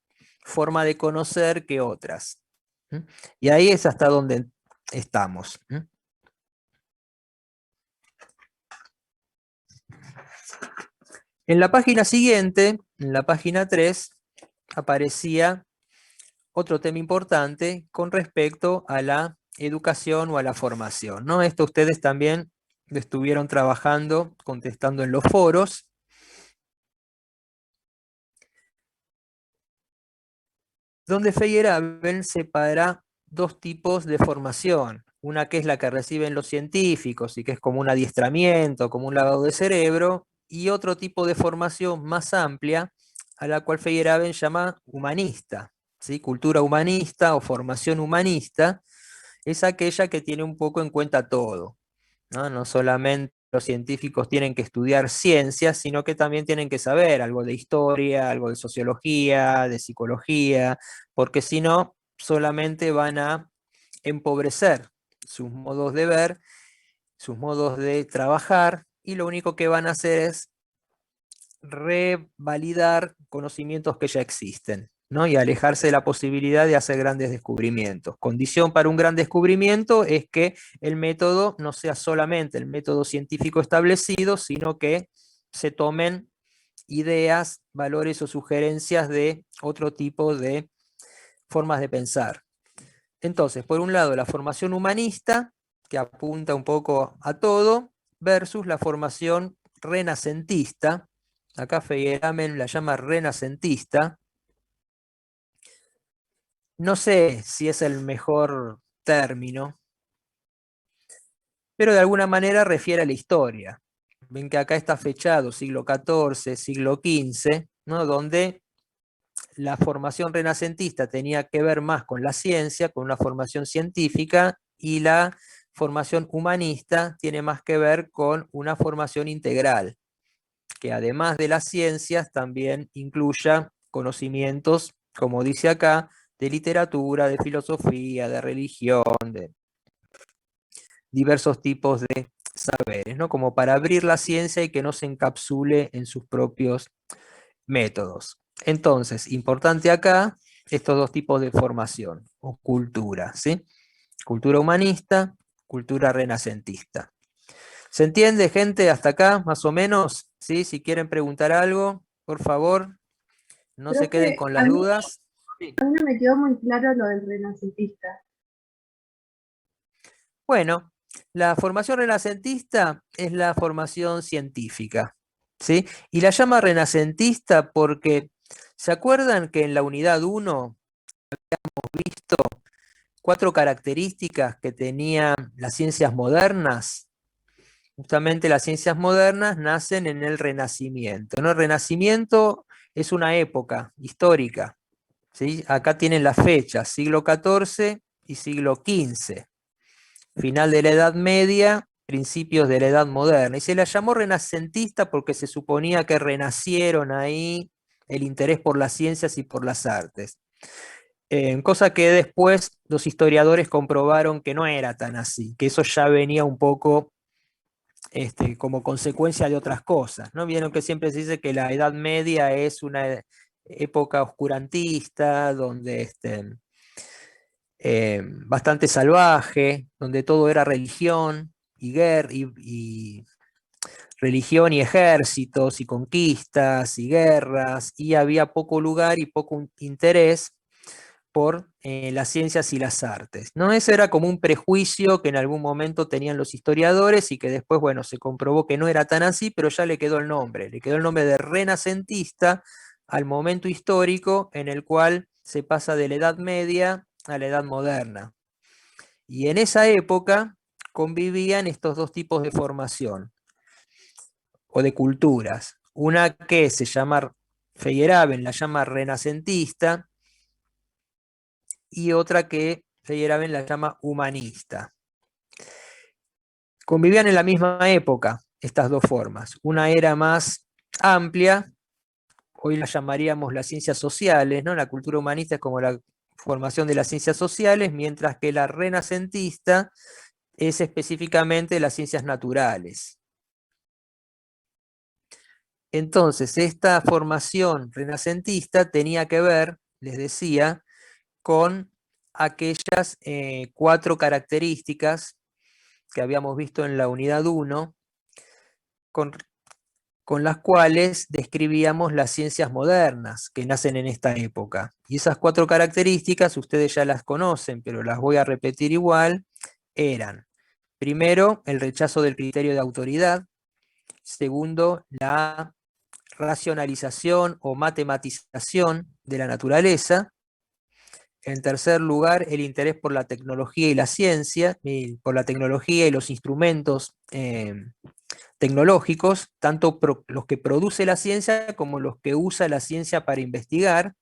forma de conocer que otras. Y ahí es hasta donde estamos. En la página siguiente, en la página 3, aparecía otro tema importante con respecto a la educación o a la formación, ¿no? Esto ustedes también lo estuvieron trabajando, contestando en los foros. Donde Feyerabend separa dos tipos de formación. Una que es la que reciben los científicos y que es como un adiestramiento, como un lavado de cerebro, y otro tipo de formación más amplia, a la cual Feyerabend llama humanista, ¿sí? Cultura humanista o formación humanista, es aquella que tiene un poco en cuenta todo, ¿no? No solamente los científicos tienen que estudiar ciencias, sino que también tienen que saber algo de historia, algo de sociología, de psicología, porque si no, solamente van a empobrecer sus modos de ver, sus modos de trabajar, y lo único que van a hacer es revalidar conocimientos que ya existen, ¿no? Y alejarse de la posibilidad de hacer grandes descubrimientos. Condición para un gran descubrimiento es que el método no sea solamente el método científico establecido, sino que se tomen ideas, valores o sugerencias de otro tipo de formas de pensar. Entonces, por un lado, la formación humanista, que apunta un poco a todo, versus la formación renacentista. Acá Feyerabend la llama renacentista. No sé si es el mejor término, pero de alguna manera refiere a la historia. Ven que acá está fechado siglo XIV, siglo XV, ¿no? Donde la formación renacentista tenía que ver más con la ciencia, con una formación científica, y la formación humanista tiene más que ver con una formación integral, que además de las ciencias también incluya conocimientos, como dice acá, de literatura, de filosofía, de religión, de diversos tipos de saberes, ¿no? Como para abrir la ciencia y que no se encapsule en sus propios métodos. Entonces, importante acá, estos dos tipos de formación o cultura, ¿sí? Cultura humanista, cultura renacentista. ¿Se entiende, gente, hasta acá, más o menos? ¿Sí? Si quieren preguntar algo, por favor, no se queden Profe, con a las mí dudas. Sí. no me quedó muy claro lo del renacentista. Bueno, la formación renacentista es la formación científica, ¿sí? Y la llama renacentista porque, ¿se acuerdan que en la unidad 1 hemos visto 4 características que tenían las ciencias modernas? Justamente las ciencias modernas nacen en el Renacimiento, ¿no? El Renacimiento es una época histórica, ¿sí? Acá tienen las fechas, siglo XIV y siglo XV, final de la Edad Media, principios de la Edad Moderna. Y se la llamó renacentista porque se suponía que renacieron ahí el interés por las ciencias y por las artes. Cosa que después los historiadores comprobaron que no era tan así, que eso ya venía un poco como consecuencia de otras cosas, ¿no? Vieron que siempre se dice que la Edad Media es una época oscurantista, donde bastante salvaje, donde todo era religión y guerra, y religión y ejércitos y conquistas y guerras, y había poco lugar y poco interés por las ciencias y las artes, ¿no? Ese era como un prejuicio que en algún momento tenían los historiadores y que después, bueno, se comprobó que no era tan así, pero ya le quedó el nombre de renacentista al momento histórico en el cual se pasa de la Edad Media a la Edad Moderna. Y en esa época convivían estos dos tipos de formación o de culturas. Una que se llama, Feyerabend la llama renacentista, y otra que Feyerabend la llama humanista. Convivían en la misma época estas dos formas. Una era más amplia, hoy la llamaríamos las ciencias sociales, ¿no? La cultura humanista es como la formación de las ciencias sociales, mientras que la renacentista es específicamente las ciencias naturales. Entonces, esta formación renacentista tenía que ver, les decía, con aquellas 4 características que habíamos visto en la unidad 1, con las cuales describíamos las ciencias modernas que nacen en esta época. Y esas 4 características, ustedes ya las conocen, pero las voy a repetir igual, eran, primero, el rechazo del criterio de autoridad; segundo, la racionalización o matematización de la naturaleza; en tercer lugar, el interés por la tecnología y la ciencia, por la tecnología y los instrumentos tecnológicos, tanto los que produce la ciencia como los que usa la ciencia para investigar.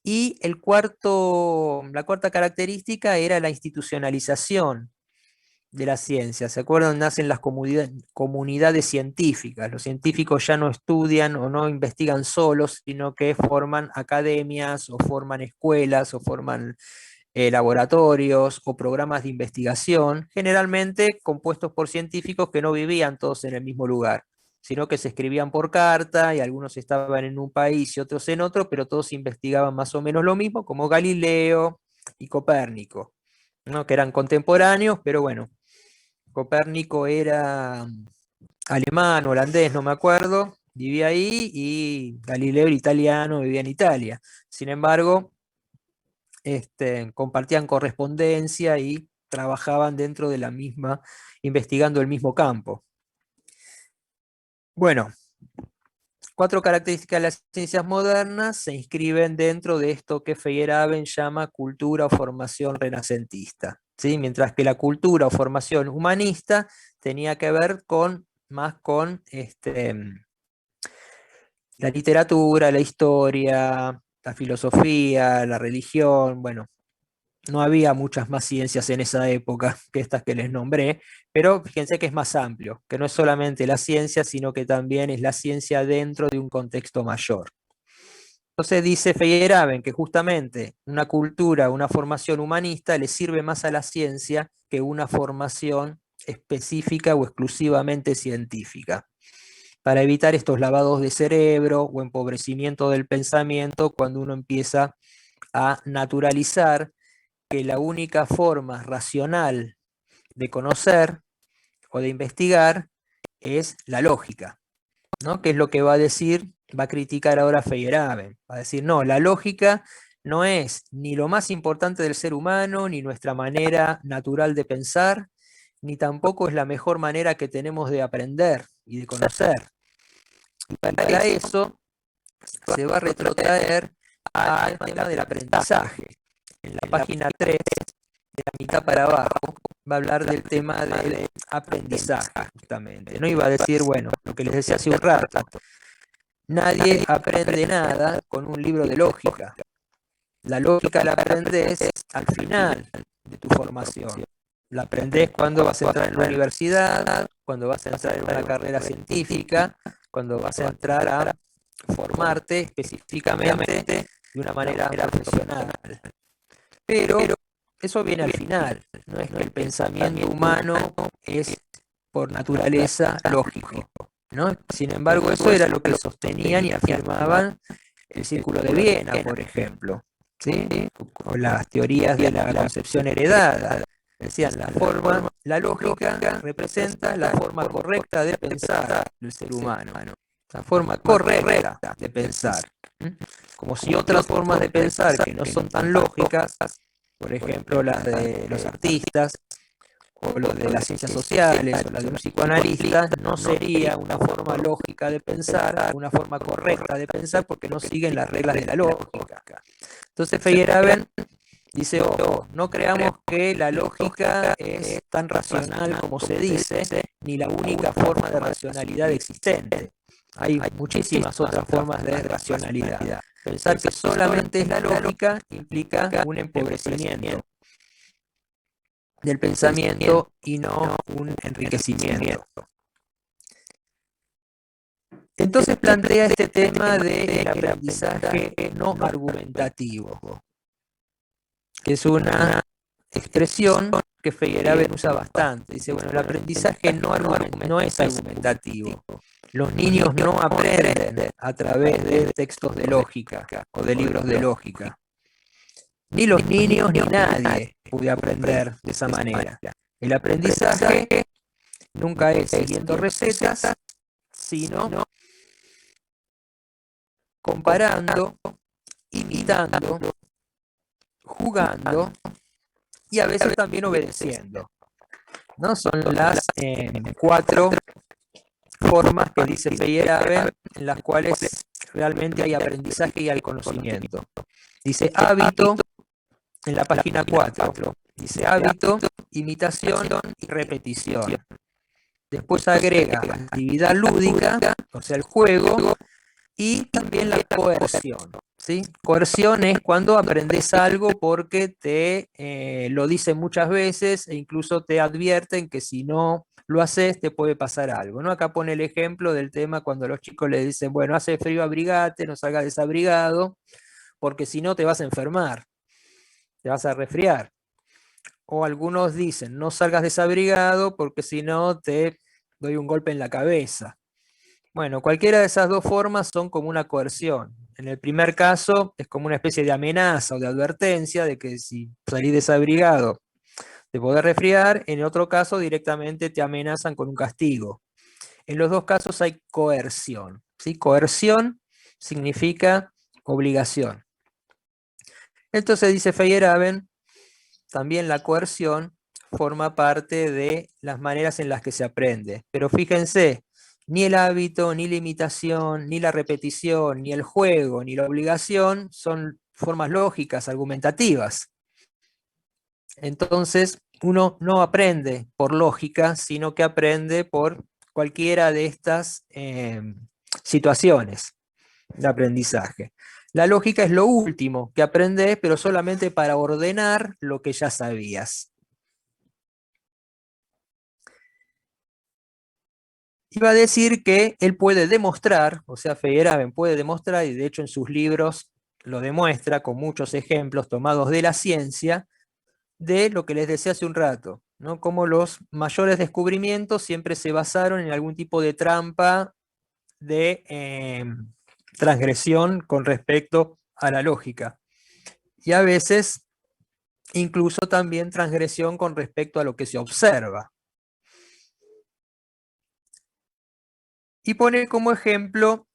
Y la cuarta característica era la institucionalización de la ciencia. ¿Se acuerdan? Nacen las comunidades científicas. Los científicos ya no estudian o no investigan solos, sino que forman academias o forman escuelas o forman laboratorios o programas de investigación, generalmente compuestos por científicos que no vivían todos en el mismo lugar, sino que se escribían por carta y algunos estaban en un país y otros en otro, pero todos investigaban más o menos lo mismo, como Galileo y Copérnico, ¿no? Que eran contemporáneos, pero bueno, Copérnico era alemán, holandés, no me acuerdo, vivía ahí, y Galileo era italiano, vivía en Italia. Sin embargo, compartían correspondencia y trabajaban dentro de la misma, investigando el mismo campo. Bueno, 4 características de las ciencias modernas se inscriben dentro de esto que Feyerabend llama cultura o formación renacentista, ¿sí? Mientras que la cultura o formación humanista tenía que ver más con la literatura, la historia, la filosofía, la religión. Bueno, no había muchas más ciencias en esa época que estas que les nombré, pero fíjense que es más amplio, que no es solamente la ciencia, sino que también es la ciencia dentro de un contexto mayor. Entonces dice Feyerabend que justamente una cultura, una formación humanista le sirve más a la ciencia que una formación específica o exclusivamente científica, para evitar estos lavados de cerebro o empobrecimiento del pensamiento cuando uno empieza a naturalizar que la única forma racional de conocer o de investigar es la lógica, ¿no? Que es lo que va a criticar ahora Feyerabend. Va a decir, no, la lógica no es ni lo más importante del ser humano, ni nuestra manera natural de pensar, ni tampoco es la mejor manera que tenemos de aprender y de conocer. Y para eso se va a retrotraer al tema del aprendizaje. En la página 3, de la mitad para abajo, va a hablar del tema del aprendizaje, justamente. No iba a decir, bueno, lo que les decía hace un rato, nadie aprende nada con un libro de lógica. La lógica la aprendes al final de tu formación. La aprendes cuando vas a entrar en la universidad, cuando vas a entrar en una carrera científica, cuando vas a entrar a formarte específicamente de una manera profesional. Pero eso viene al final. No es que el pensamiento humano es por naturaleza lógico, ¿no? Sin embargo, eso era lo que sostenían y afirmaban el Círculo de Viena, por ejemplo, ¿sí? O las teorías de la concepción heredada. Decían, la lógica representa la forma correcta de pensar del ser humano, la forma correcta de pensar. Como si otras formas de pensar que no son tan lógicas, por ejemplo las de los artistas, o lo de las ciencias sociales, o la de un psicoanalista, no sería una forma lógica de pensar, una forma correcta de pensar, porque no siguen las reglas de la lógica. Entonces Feyerabend dice, ojo, no creamos que la lógica es tan racional como se dice, ni la única forma de racionalidad existente. Hay muchísimas otras formas de racionalidad. Pensar que solamente es la lógica implica un empobrecimiento del pensamiento y no un enriquecimiento. Entonces plantea este tema del aprendizaje no argumentativo, que es una expresión que Feyerabend usa bastante. Dice, bueno, el aprendizaje no es argumentativo. Los niños no aprenden a través de textos de lógica o de libros de lógica. Ni los niños ni nadie puede aprender de esa manera. El aprendizaje nunca es siguiendo recetas, sino comparando, imitando, jugando y a veces también obedeciendo, ¿no? Son las 4 formas que dice Feyerabend en las cuales realmente hay aprendizaje y hay conocimiento. Dice hábito en la página 4. Dice hábito, imitación y repetición. Después agrega actividad lúdica, o sea, el juego, y también la coerción. ¿Sí? Coerción es cuando aprendes algo porque te lo dicen muchas veces e incluso te advierten que si no lo haces te puede pasar algo, ¿no? Acá pone el ejemplo del tema cuando los chicos le dicen, bueno, hace frío, abrigate, no salgas desabrigado, porque si no te vas a enfermar, te vas a resfriar. O algunos dicen, no salgas desabrigado porque si no te doy un golpe en la cabeza. Bueno, cualquiera de esas dos formas son como una coerción. En el primer caso es como una especie de amenaza o de advertencia de que si salís desabrigado te podés resfriar. En el otro caso directamente te amenazan con un castigo. En los dos casos hay coerción, ¿sí? Coerción significa obligación. Entonces dice Feyerabend, también la coerción forma parte de las maneras en las que se aprende. Pero fíjense, ni el hábito, ni la imitación, ni la repetición, ni el juego, ni la obligación son formas lógicas, argumentativas. Entonces, uno no aprende por lógica, sino que aprende por cualquiera de estas situaciones de aprendizaje. La lógica es lo último que aprendes, pero solamente para ordenar lo que ya sabías. Iba a decir que él puede demostrar, o sea, Feyerabend puede demostrar, y de hecho en sus libros lo demuestra con muchos ejemplos tomados de la ciencia, de lo que les decía hace un rato, ¿no? Como los mayores descubrimientos siempre se basaron en algún tipo de trampa de transgresión con respecto a la lógica. Y a veces incluso también transgresión con respecto a lo que se observa. Y pone como ejemplo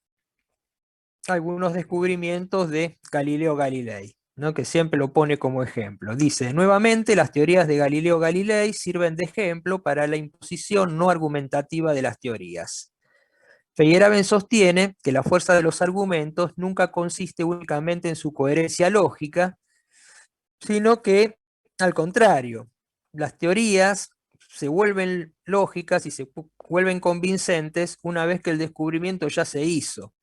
algunos descubrimientos de Galileo Galilei. ¿no? Que siempre lo pone como ejemplo. Dice, nuevamente, las teorías de Galileo Galilei sirven de ejemplo para la imposición no argumentativa de las teorías. Feyerabend sostiene que la fuerza de los argumentos nunca consiste únicamente en su coherencia lógica, sino que, al contrario, las teorías se vuelven lógicas y se vuelven convincentes una vez que el descubrimiento ya se hizo.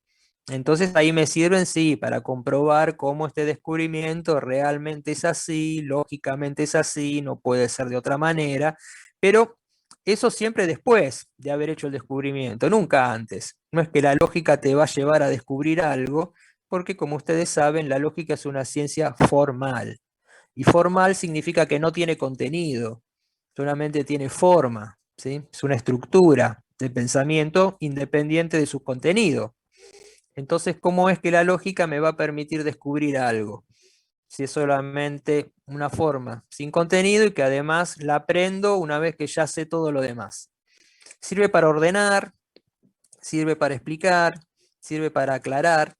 Entonces ahí me sirven, sí, para comprobar cómo este descubrimiento realmente es así, lógicamente es así, no puede ser de otra manera, pero eso siempre después de haber hecho el descubrimiento, nunca antes. No es que la lógica te va a llevar a descubrir algo, porque como ustedes saben, la lógica es una ciencia formal. Y formal significa que no tiene contenido, solamente tiene forma, ¿sí? Es una estructura de pensamiento independiente de su contenido. Entonces, ¿cómo es que la lógica me va a permitir descubrir algo? Si es solamente una forma sin contenido y que además la aprendo una vez que ya sé todo lo demás. Sirve para ordenar, sirve para explicar, sirve para aclarar,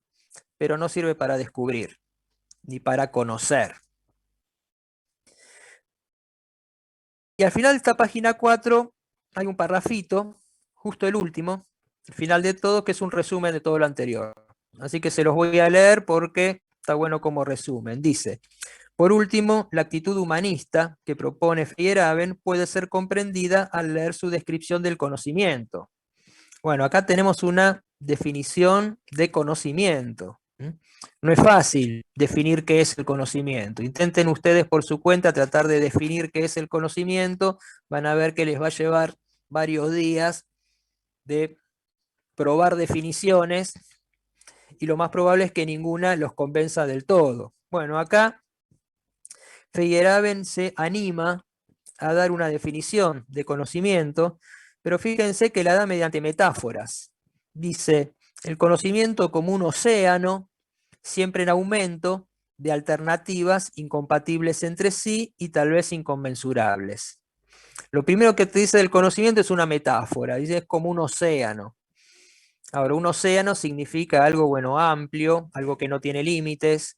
pero no sirve para descubrir, ni para conocer. Y al final de esta página 4 hay un parrafito, justo el último, el final de todo, que es un resumen de todo lo anterior. Así que se los voy a leer porque está bueno como resumen. Dice, por último, la actitud humanista que propone Feyerabend puede ser comprendida al leer su descripción del conocimiento. Bueno, acá tenemos una definición de conocimiento. No es fácil definir qué es el conocimiento. Intenten ustedes por su cuenta tratar de definir qué es el conocimiento. Van a ver que les va a llevar varios días de probar definiciones y lo más probable es que ninguna los convenza del todo. Bueno, acá Feyerabend se anima a dar una definición de conocimiento, pero fíjense que la da mediante metáforas. Dice, el conocimiento como un océano, siempre en aumento, de alternativas incompatibles entre sí y tal vez inconmensurables. Lo primero que te dice del conocimiento es una metáfora, dice es como un océano. Ahora, un océano significa algo, bueno, amplio, algo que no tiene límites,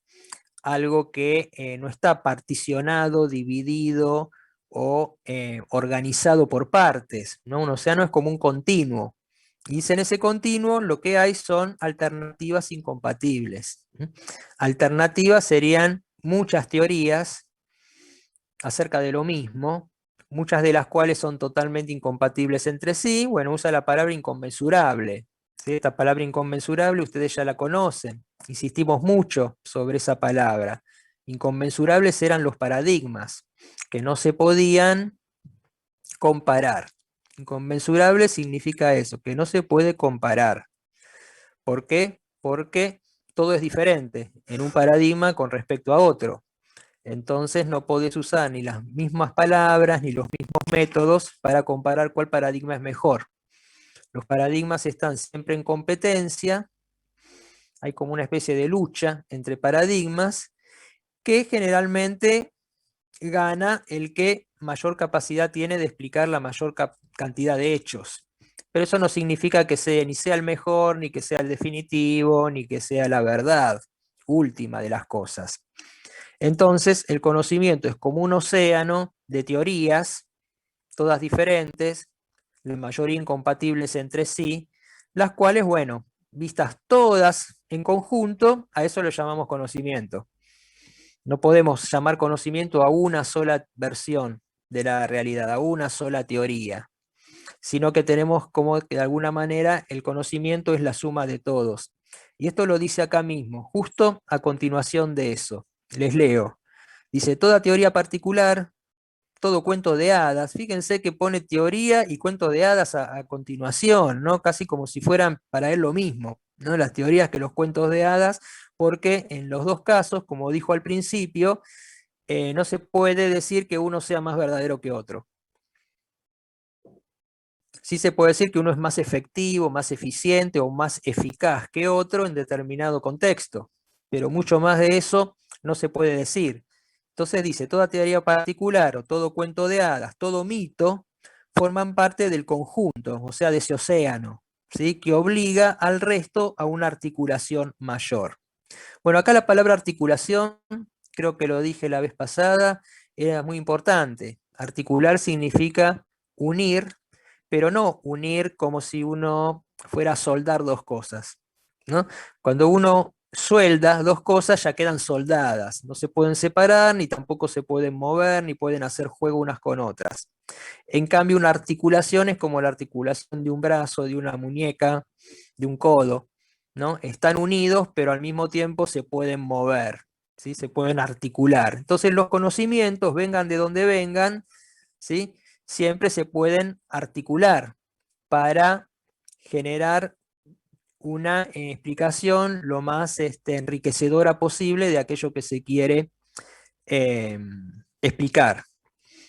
algo que no está particionado, dividido o organizado por partes, ¿no? Un océano es como un continuo. Y en ese continuo lo que hay son alternativas incompatibles. Alternativas serían muchas teorías acerca de lo mismo, muchas de las cuales son totalmente incompatibles entre sí. Bueno, usa la palabra inconmensurable. ¿Sí? Esta palabra inconmensurable ustedes ya la conocen. Insistimos mucho sobre esa palabra. Inconmensurables eran los paradigmas, que no se podían comparar. Inconmensurable significa eso, que no se puede comparar. ¿Por qué? Porque todo es diferente en un paradigma con respecto a otro. Entonces no podés usar ni las mismas palabras ni los mismos métodos para comparar cuál paradigma es mejor. Los paradigmas están siempre en competencia, hay como una especie de lucha entre paradigmas que generalmente gana el que mayor capacidad tiene de explicar la mayor cantidad de hechos. Pero eso no significa que sea ni sea el mejor, ni que sea el definitivo, ni que sea la verdad última de las cosas. Entonces, el conocimiento es como un océano de teorías, todas diferentes, la mayoría incompatibles entre sí, las cuales, bueno, vistas todas en conjunto, a eso lo llamamos conocimiento. No podemos llamar conocimiento a una sola versión de la realidad, a una sola teoría, sino que tenemos como que de alguna manera el conocimiento es la suma de todos. Y esto lo dice acá mismo, justo a continuación de eso. Les leo. Dice, toda teoría particular, todo cuento de hadas, fíjense que pone teoría y cuento de hadas a continuación, ¿no? Casi como si fueran para él lo mismo, ¿no? Las teorías que los cuentos de hadas, porque en los dos casos, como dijo al principio, no se puede decir que uno sea más verdadero que otro. Sí se puede decir que uno es más efectivo, más eficiente o más eficaz que otro en determinado contexto, pero mucho más de eso no se puede decir. Entonces dice, toda teoría particular o todo cuento de hadas, todo mito, forman parte del conjunto, o sea, de ese océano, ¿sí? Que obliga al resto a una articulación mayor. Bueno, acá la palabra articulación creo que lo dije la vez pasada, era muy importante. Articular significa unir, pero no unir como si uno fuera a soldar dos cosas, ¿no? Cuando uno suelda dos cosas ya quedan soldadas, no se pueden separar, ni tampoco se pueden mover, ni pueden hacer juego unas con otras. En cambio, una articulación es como la articulación de un brazo, de una muñeca, de un codo, ¿no? Están unidos, pero al mismo tiempo se pueden mover, ¿sí? Se pueden articular. Entonces los conocimientos, vengan de donde vengan, ¿sí? Siempre se pueden articular para generar una explicación lo más enriquecedora posible de aquello que se quiere explicar.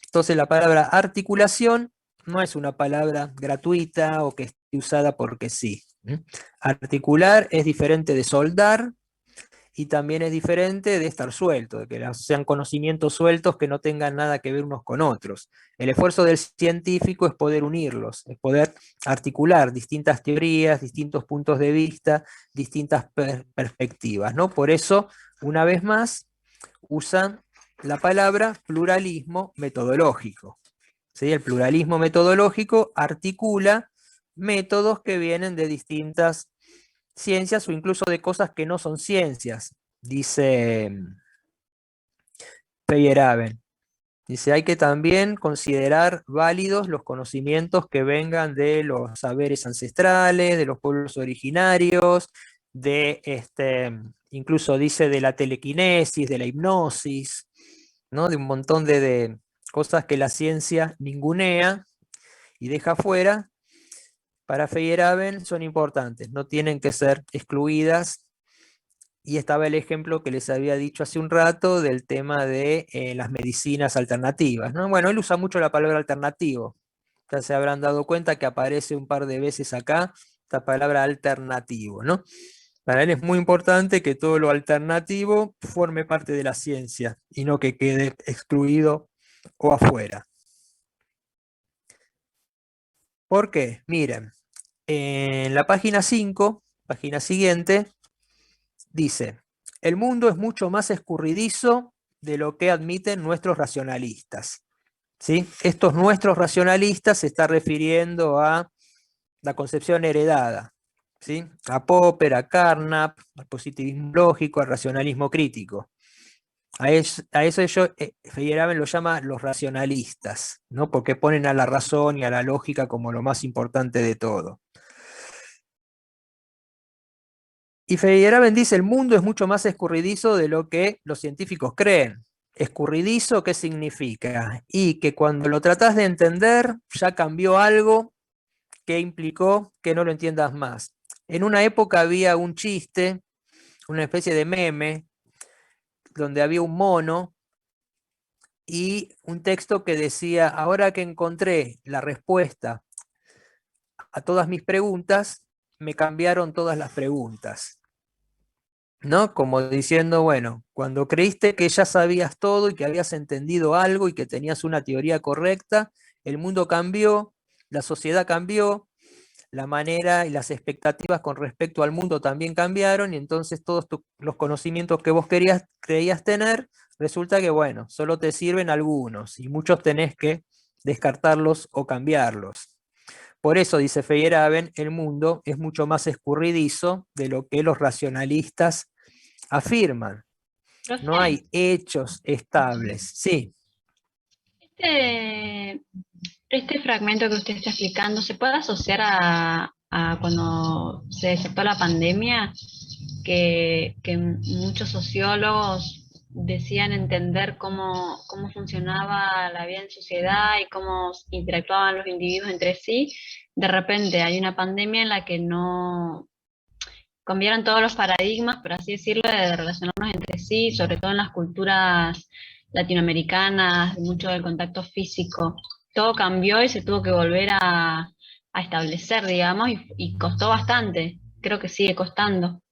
Entonces la palabra articulación no es una palabra gratuita o que esté usada porque sí. Articular es diferente de soldar y también es diferente de estar suelto, de que sean conocimientos sueltos que no tengan nada que ver unos con otros. El esfuerzo del científico es poder unirlos, es poder articular distintas teorías, distintos puntos de vista, distintas perspectivas, ¿no? Por eso, una vez más, usan la palabra pluralismo metodológico. ¿Sí? El pluralismo metodológico articula métodos que vienen de distintas ciencias o incluso de cosas que no son ciencias, dice Feyerabend. Dice, hay que también considerar válidos los conocimientos que vengan de los saberes ancestrales, de los pueblos originarios, de incluso dice de la telequinesis, de la hipnosis, ¿no? De un montón de cosas que la ciencia ningunea y deja fuera. Para Feyerabend son importantes, no tienen que ser excluidas. Y estaba el ejemplo que les había dicho hace un rato del tema de las medicinas alternativas, ¿no? Bueno, él usa mucho la palabra alternativo. Ya se habrán dado cuenta que aparece un par de veces acá esta palabra alternativo, ¿no? Para él es muy importante que todo lo alternativo forme parte de la ciencia y no que quede excluido o afuera. ¿Por qué? Miren, en la página 5, página siguiente, dice, el mundo es mucho más escurridizo de lo que admiten nuestros racionalistas. ¿Sí? Estos nuestros racionalistas se está refiriendo a la concepción heredada, ¿sí? A Popper, a Carnap, al positivismo lógico, al racionalismo crítico. A eso Feyerabend lo llama los racionalistas, ¿no? Porque ponen a la razón y a la lógica como lo más importante de todo. Y Feyerabend dice, el mundo es mucho más escurridizo de lo que los científicos creen. Escurridizo, ¿qué significa? Y que cuando lo tratás de entender, ya cambió algo que implicó que no lo entiendas más. En una época había un chiste, una especie de meme, donde había un mono y un texto que decía, ahora que encontré la respuesta a todas mis preguntas, me cambiaron todas las preguntas. ¿No? Como diciendo, bueno, cuando creíste que ya sabías todo y que habías entendido algo y que tenías una teoría correcta, el mundo cambió, la sociedad cambió, la manera y las expectativas con respecto al mundo también cambiaron, y entonces todos los conocimientos que vos creías tener, resulta que, bueno, solo te sirven algunos, y muchos tenés que descartarlos o cambiarlos. Por eso, dice Feyerabend, el mundo es mucho más escurridizo de lo que los racionalistas afirman. No hay hechos estables. Sí. Este fragmento que usted está explicando, ¿se puede asociar a cuando se desató la pandemia? Que muchos sociólogos decían entender cómo funcionaba la vida en sociedad y cómo interactuaban los individuos entre sí. De repente hay una pandemia en la que no cambiaron todos los paradigmas, por así decirlo, de relacionarnos entre sí, sobre todo en las culturas latinoamericanas, mucho del contacto físico. Todo cambió y se tuvo que volver a establecer, digamos, y costó bastante. Creo que sigue costando.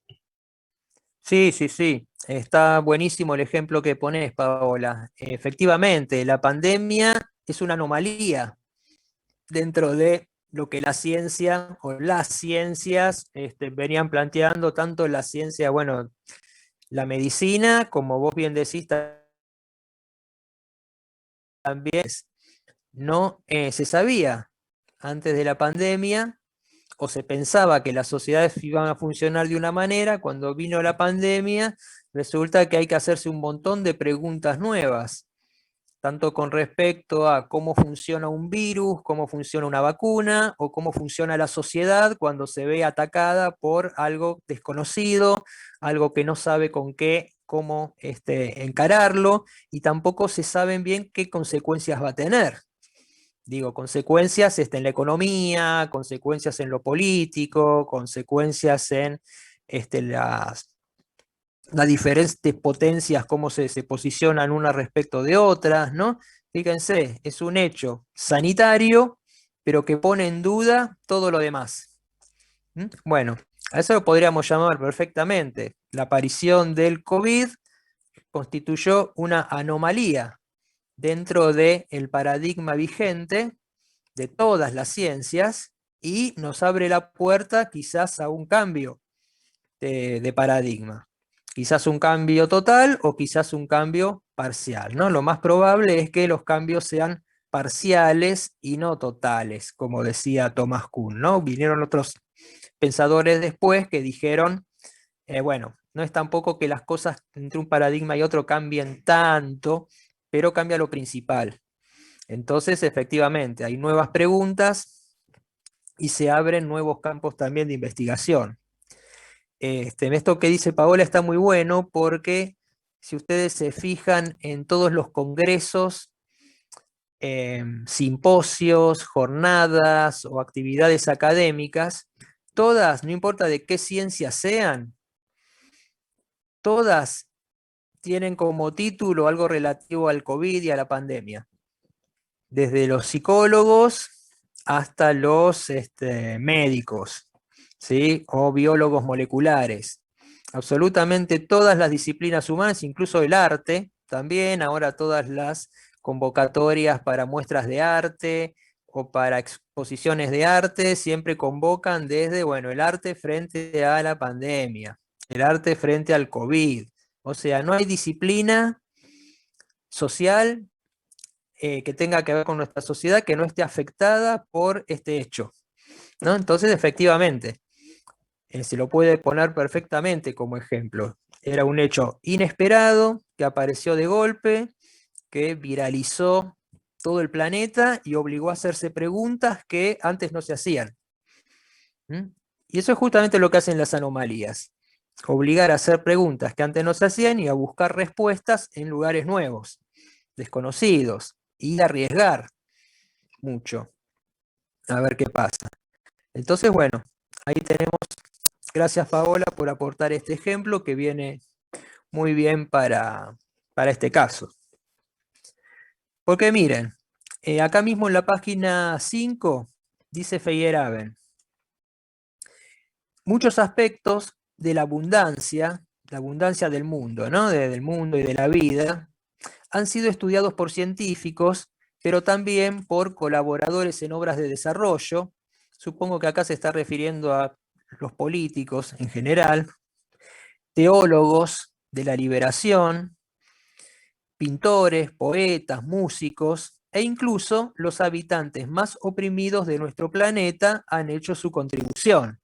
Sí, sí, sí. Está buenísimo el ejemplo que pones, Paola. Efectivamente, la pandemia es una anomalía dentro de lo que la ciencia o las ciencias venían planteando, tanto la ciencia, bueno, La medicina, como vos bien decís, también no se sabía antes de la pandemia, o se pensaba que las sociedades iban a funcionar de una manera. Cuando vino la pandemia, resulta que hay que hacerse un montón de preguntas nuevas, tanto con respecto a cómo funciona un virus, cómo funciona una vacuna, o cómo funciona la sociedad cuando se ve atacada por algo desconocido, algo que no sabe con qué, cómo encararlo, y tampoco se saben bien qué consecuencias va a tener. Digo, consecuencias en la economía, consecuencias en lo político, consecuencias en las diferentes potencias, cómo se posicionan unas respecto de otras, ¿no? Fíjense, es un hecho sanitario, pero que pone en duda todo lo demás. Bueno, a eso lo podríamos llamar perfectamente. La aparición del COVID constituyó una anomalía dentro del paradigma vigente de todas las ciencias y nos abre la puerta quizás a un cambio de paradigma. Quizás un cambio total o quizás un cambio parcial, ¿no? Lo más probable es que los cambios sean parciales y no totales, como decía Thomas Kuhn, ¿no? Vinieron otros pensadores después que dijeron, bueno, no es tampoco que las cosas entre un paradigma y otro cambien tanto, pero cambia lo principal. Entonces, efectivamente, hay nuevas preguntas y se abren nuevos campos también de investigación. Esto que dice Paola está muy bueno porque si ustedes se fijan en todos los congresos, simposios, jornadas o actividades académicas, todas, no importa de qué ciencia sean, todas tienen como título algo relativo al COVID y a la pandemia. Desde los psicólogos hasta los médicos, ¿sí? O biólogos moleculares. Absolutamente todas las disciplinas humanas, incluso el arte, también ahora todas las convocatorias para muestras de arte o para exposiciones de arte, siempre convocan desde, bueno, el arte frente a la pandemia, el arte frente al COVID. O sea, no hay disciplina social que tenga que ver con nuestra sociedad que no esté afectada por este hecho, ¿no? Entonces, efectivamente, se lo puede poner perfectamente como ejemplo. Era un hecho inesperado que apareció de golpe, que viralizó todo el planeta y obligó a hacerse preguntas que antes no se hacían. Y eso es justamente lo que hacen las anomalías. Obligar a hacer preguntas que antes no se hacían y a buscar respuestas en lugares nuevos, desconocidos, y arriesgar mucho. A ver qué pasa. Entonces, bueno, ahí tenemos, gracias Paola por aportar este ejemplo que viene muy bien para este caso. Porque miren, acá mismo en la página 5 dice Feyerabend, muchos aspectos de la abundancia del mundo, ¿no? Del mundo y de la vida, han sido estudiados por científicos, pero también por colaboradores en obras de desarrollo. Supongo que acá se está refiriendo a los políticos en general, teólogos de la liberación, pintores, poetas, músicos, e incluso los habitantes más oprimidos de nuestro planeta han hecho su contribución.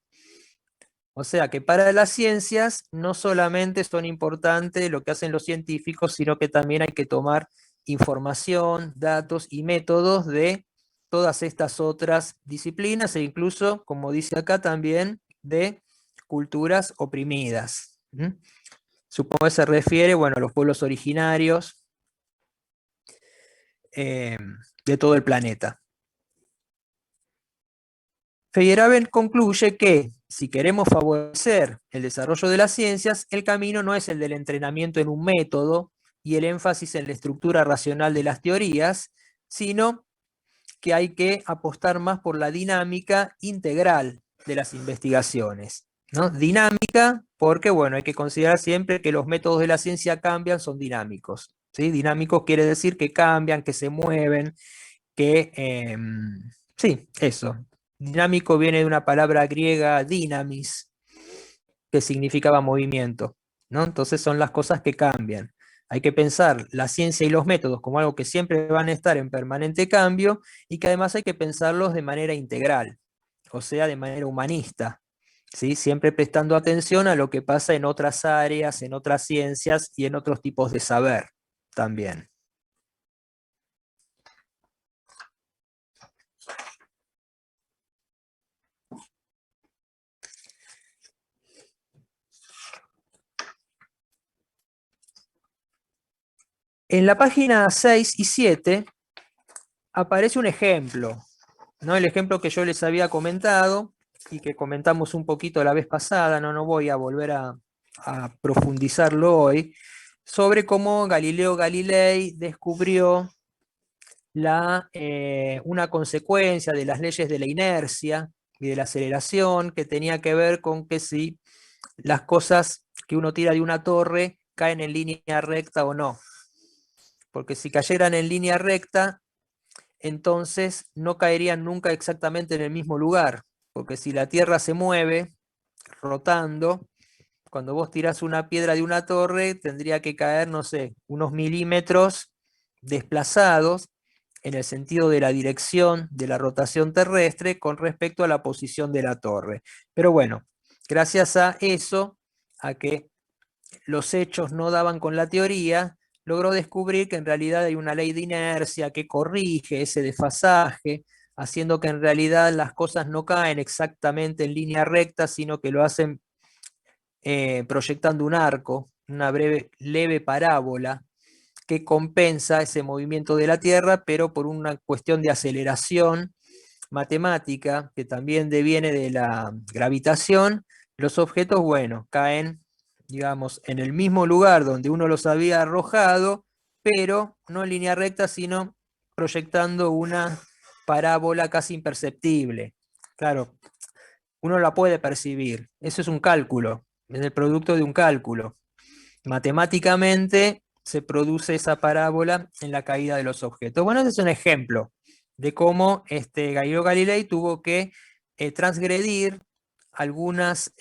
O sea que para las ciencias no solamente son importantes lo que hacen los científicos, sino que también hay que tomar información, datos y métodos de todas estas otras disciplinas e incluso, como dice acá también, de culturas oprimidas. Supongo que se refiere, bueno, a los pueblos originarios de todo el planeta. Feyerabend concluye que, si queremos favorecer el desarrollo de las ciencias, el camino no es el del entrenamiento en un método y el énfasis en la estructura racional de las teorías, sino que hay que apostar más por la dinámica integral de las investigaciones, ¿no? Dinámica porque, bueno, hay que considerar siempre que los métodos de la ciencia cambian, son dinámicos, ¿sí? Dinámicos quiere decir que cambian, que se mueven, que, sí, eso. Dinámico viene de una palabra griega, dynamis, que significaba movimiento. ¿no? Entonces son las cosas que cambian. Hay que pensar la ciencia y los métodos como algo que siempre van a estar en permanente cambio y que además hay que pensarlos de manera integral, o sea, de manera humanista, ¿sí? Siempre prestando atención a lo que pasa en otras áreas, en otras ciencias y en otros tipos de saber también. En la página 6 y 7 aparece un ejemplo, ¿no? El ejemplo que yo les había comentado y que comentamos un poquito la vez pasada, no voy a volver a profundizarlo hoy, sobre cómo Galileo Galilei descubrió una consecuencia de las leyes de la inercia y de la aceleración que tenía que ver con que si las cosas que uno tira de una torre caen en línea recta o no. Porque si cayeran en línea recta, entonces no caerían nunca exactamente en el mismo lugar, porque si la Tierra se mueve rotando, cuando vos tirás una piedra de una torre, tendría que caer, no sé, unos milímetros desplazados en el sentido de la dirección de la rotación terrestre con respecto a la posición de la torre. Pero bueno, gracias a eso, a que los hechos no daban con la teoría, logró descubrir que en realidad hay una ley de inercia que corrige ese desfasaje, haciendo que en realidad las cosas no caen exactamente en línea recta, sino que lo hacen proyectando un arco, una leve parábola, que compensa ese movimiento de la Tierra, pero por una cuestión de aceleración matemática, que también deviene de la gravitación, los objetos, bueno, caen, digamos, en el mismo lugar donde uno los había arrojado, pero no en línea recta, sino proyectando una parábola casi imperceptible. Claro, uno la puede percibir, eso es un cálculo, es el producto de un cálculo. Matemáticamente se produce esa parábola en la caída de los objetos. Bueno, ese es un ejemplo de cómo Galileo Galilei tuvo que transgredir algunas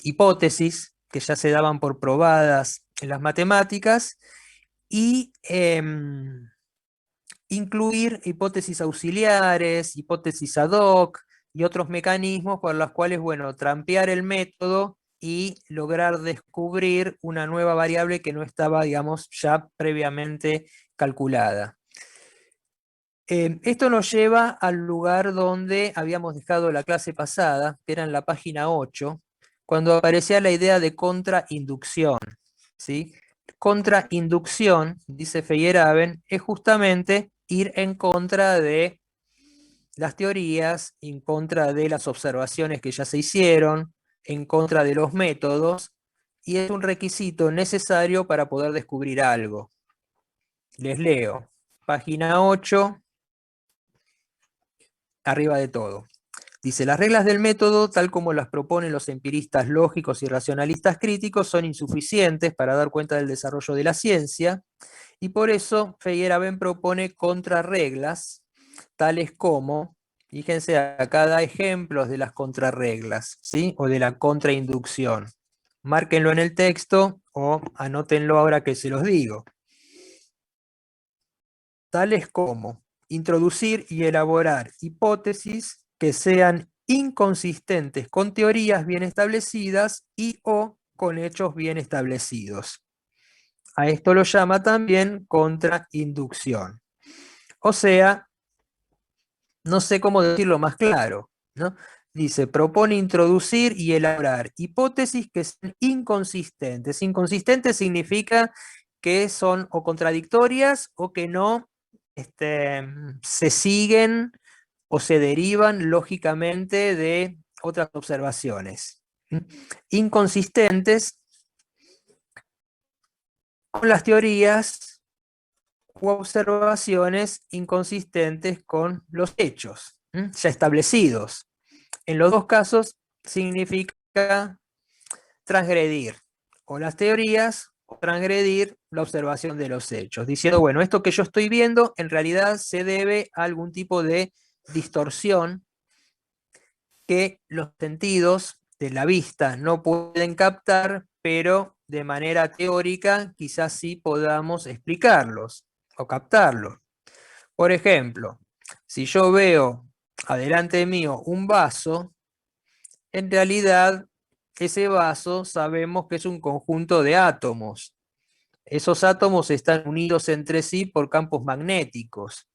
hipótesis que ya se daban por probadas en las matemáticas y incluir hipótesis auxiliares, hipótesis ad hoc y otros mecanismos por los cuales, bueno, trampear el método y lograr descubrir una nueva variable que no estaba, digamos, ya previamente calculada. Esto nos lleva al lugar donde habíamos dejado la clase pasada, que era en la página 8, cuando aparecía la idea de contrainducción, ¿sí? Contrainducción, dice Feyerabend, es justamente ir en contra de las teorías, en contra de las observaciones que ya se hicieron, en contra de los métodos, y es un requisito necesario para poder descubrir algo. Les leo, página 8, arriba de todo. Dice, las reglas del método, tal como las proponen los empiristas lógicos y racionalistas críticos, son insuficientes para dar cuenta del desarrollo de la ciencia, y por eso Feyerabend propone contrarreglas, tales como, fíjense, acá da ejemplos de las contrarreglas, ¿sí? O de la contrainducción. Márquenlo en el texto o anótenlo ahora que se los digo. Tales como introducir y elaborar hipótesis que sean inconsistentes con teorías bien establecidas y o con hechos bien establecidos. A esto lo llama también contrainducción. O sea, no sé cómo decirlo más claro, ¿no? Dice, propone introducir y elaborar hipótesis que sean inconsistentes. Inconsistentes significa que son o contradictorias o que no se siguen o se derivan lógicamente de otras observaciones. Inconsistentes con las teorías u observaciones inconsistentes con los hechos ya establecidos. En los dos casos significa transgredir o las teorías o transgredir la observación de los hechos, diciendo, bueno, esto que yo estoy viendo en realidad se debe a algún tipo de distorsión que los sentidos de la vista no pueden captar pero de manera teórica quizás sí podamos explicarlos o captarlos. Por ejemplo, si yo veo adelante mío un vaso, en realidad ese vaso sabemos que es un conjunto de átomos. Esos átomos están unidos entre sí por campos magnéticos,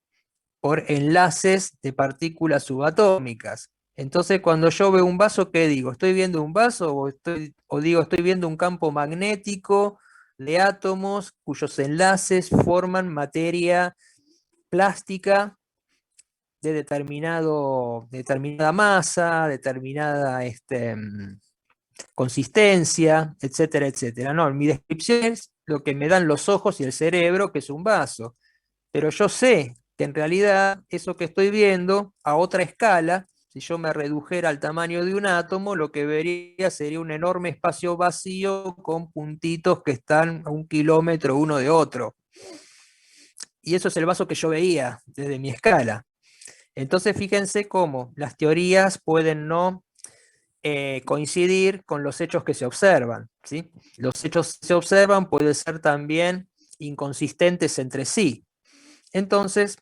por enlaces de partículas subatómicas. Entonces, cuando yo veo un vaso, ¿qué digo? ¿Estoy viendo un vaso o digo estoy viendo un campo magnético de átomos cuyos enlaces forman materia plástica de determinada masa, determinada consistencia, etcétera, etcétera? No, mi descripción es lo que me dan los ojos y el cerebro, que es un vaso. Pero yo sé que en realidad eso que estoy viendo a otra escala, si yo me redujera al tamaño de un átomo, lo que vería sería un enorme espacio vacío con puntitos que están a 1 kilómetro uno de otro. Y eso es el vaso que yo veía desde mi escala. Entonces fíjense cómo las teorías pueden no coincidir con los hechos que se observan, ¿sí? Los hechos que se observan pueden ser también inconsistentes entre sí. Entonces,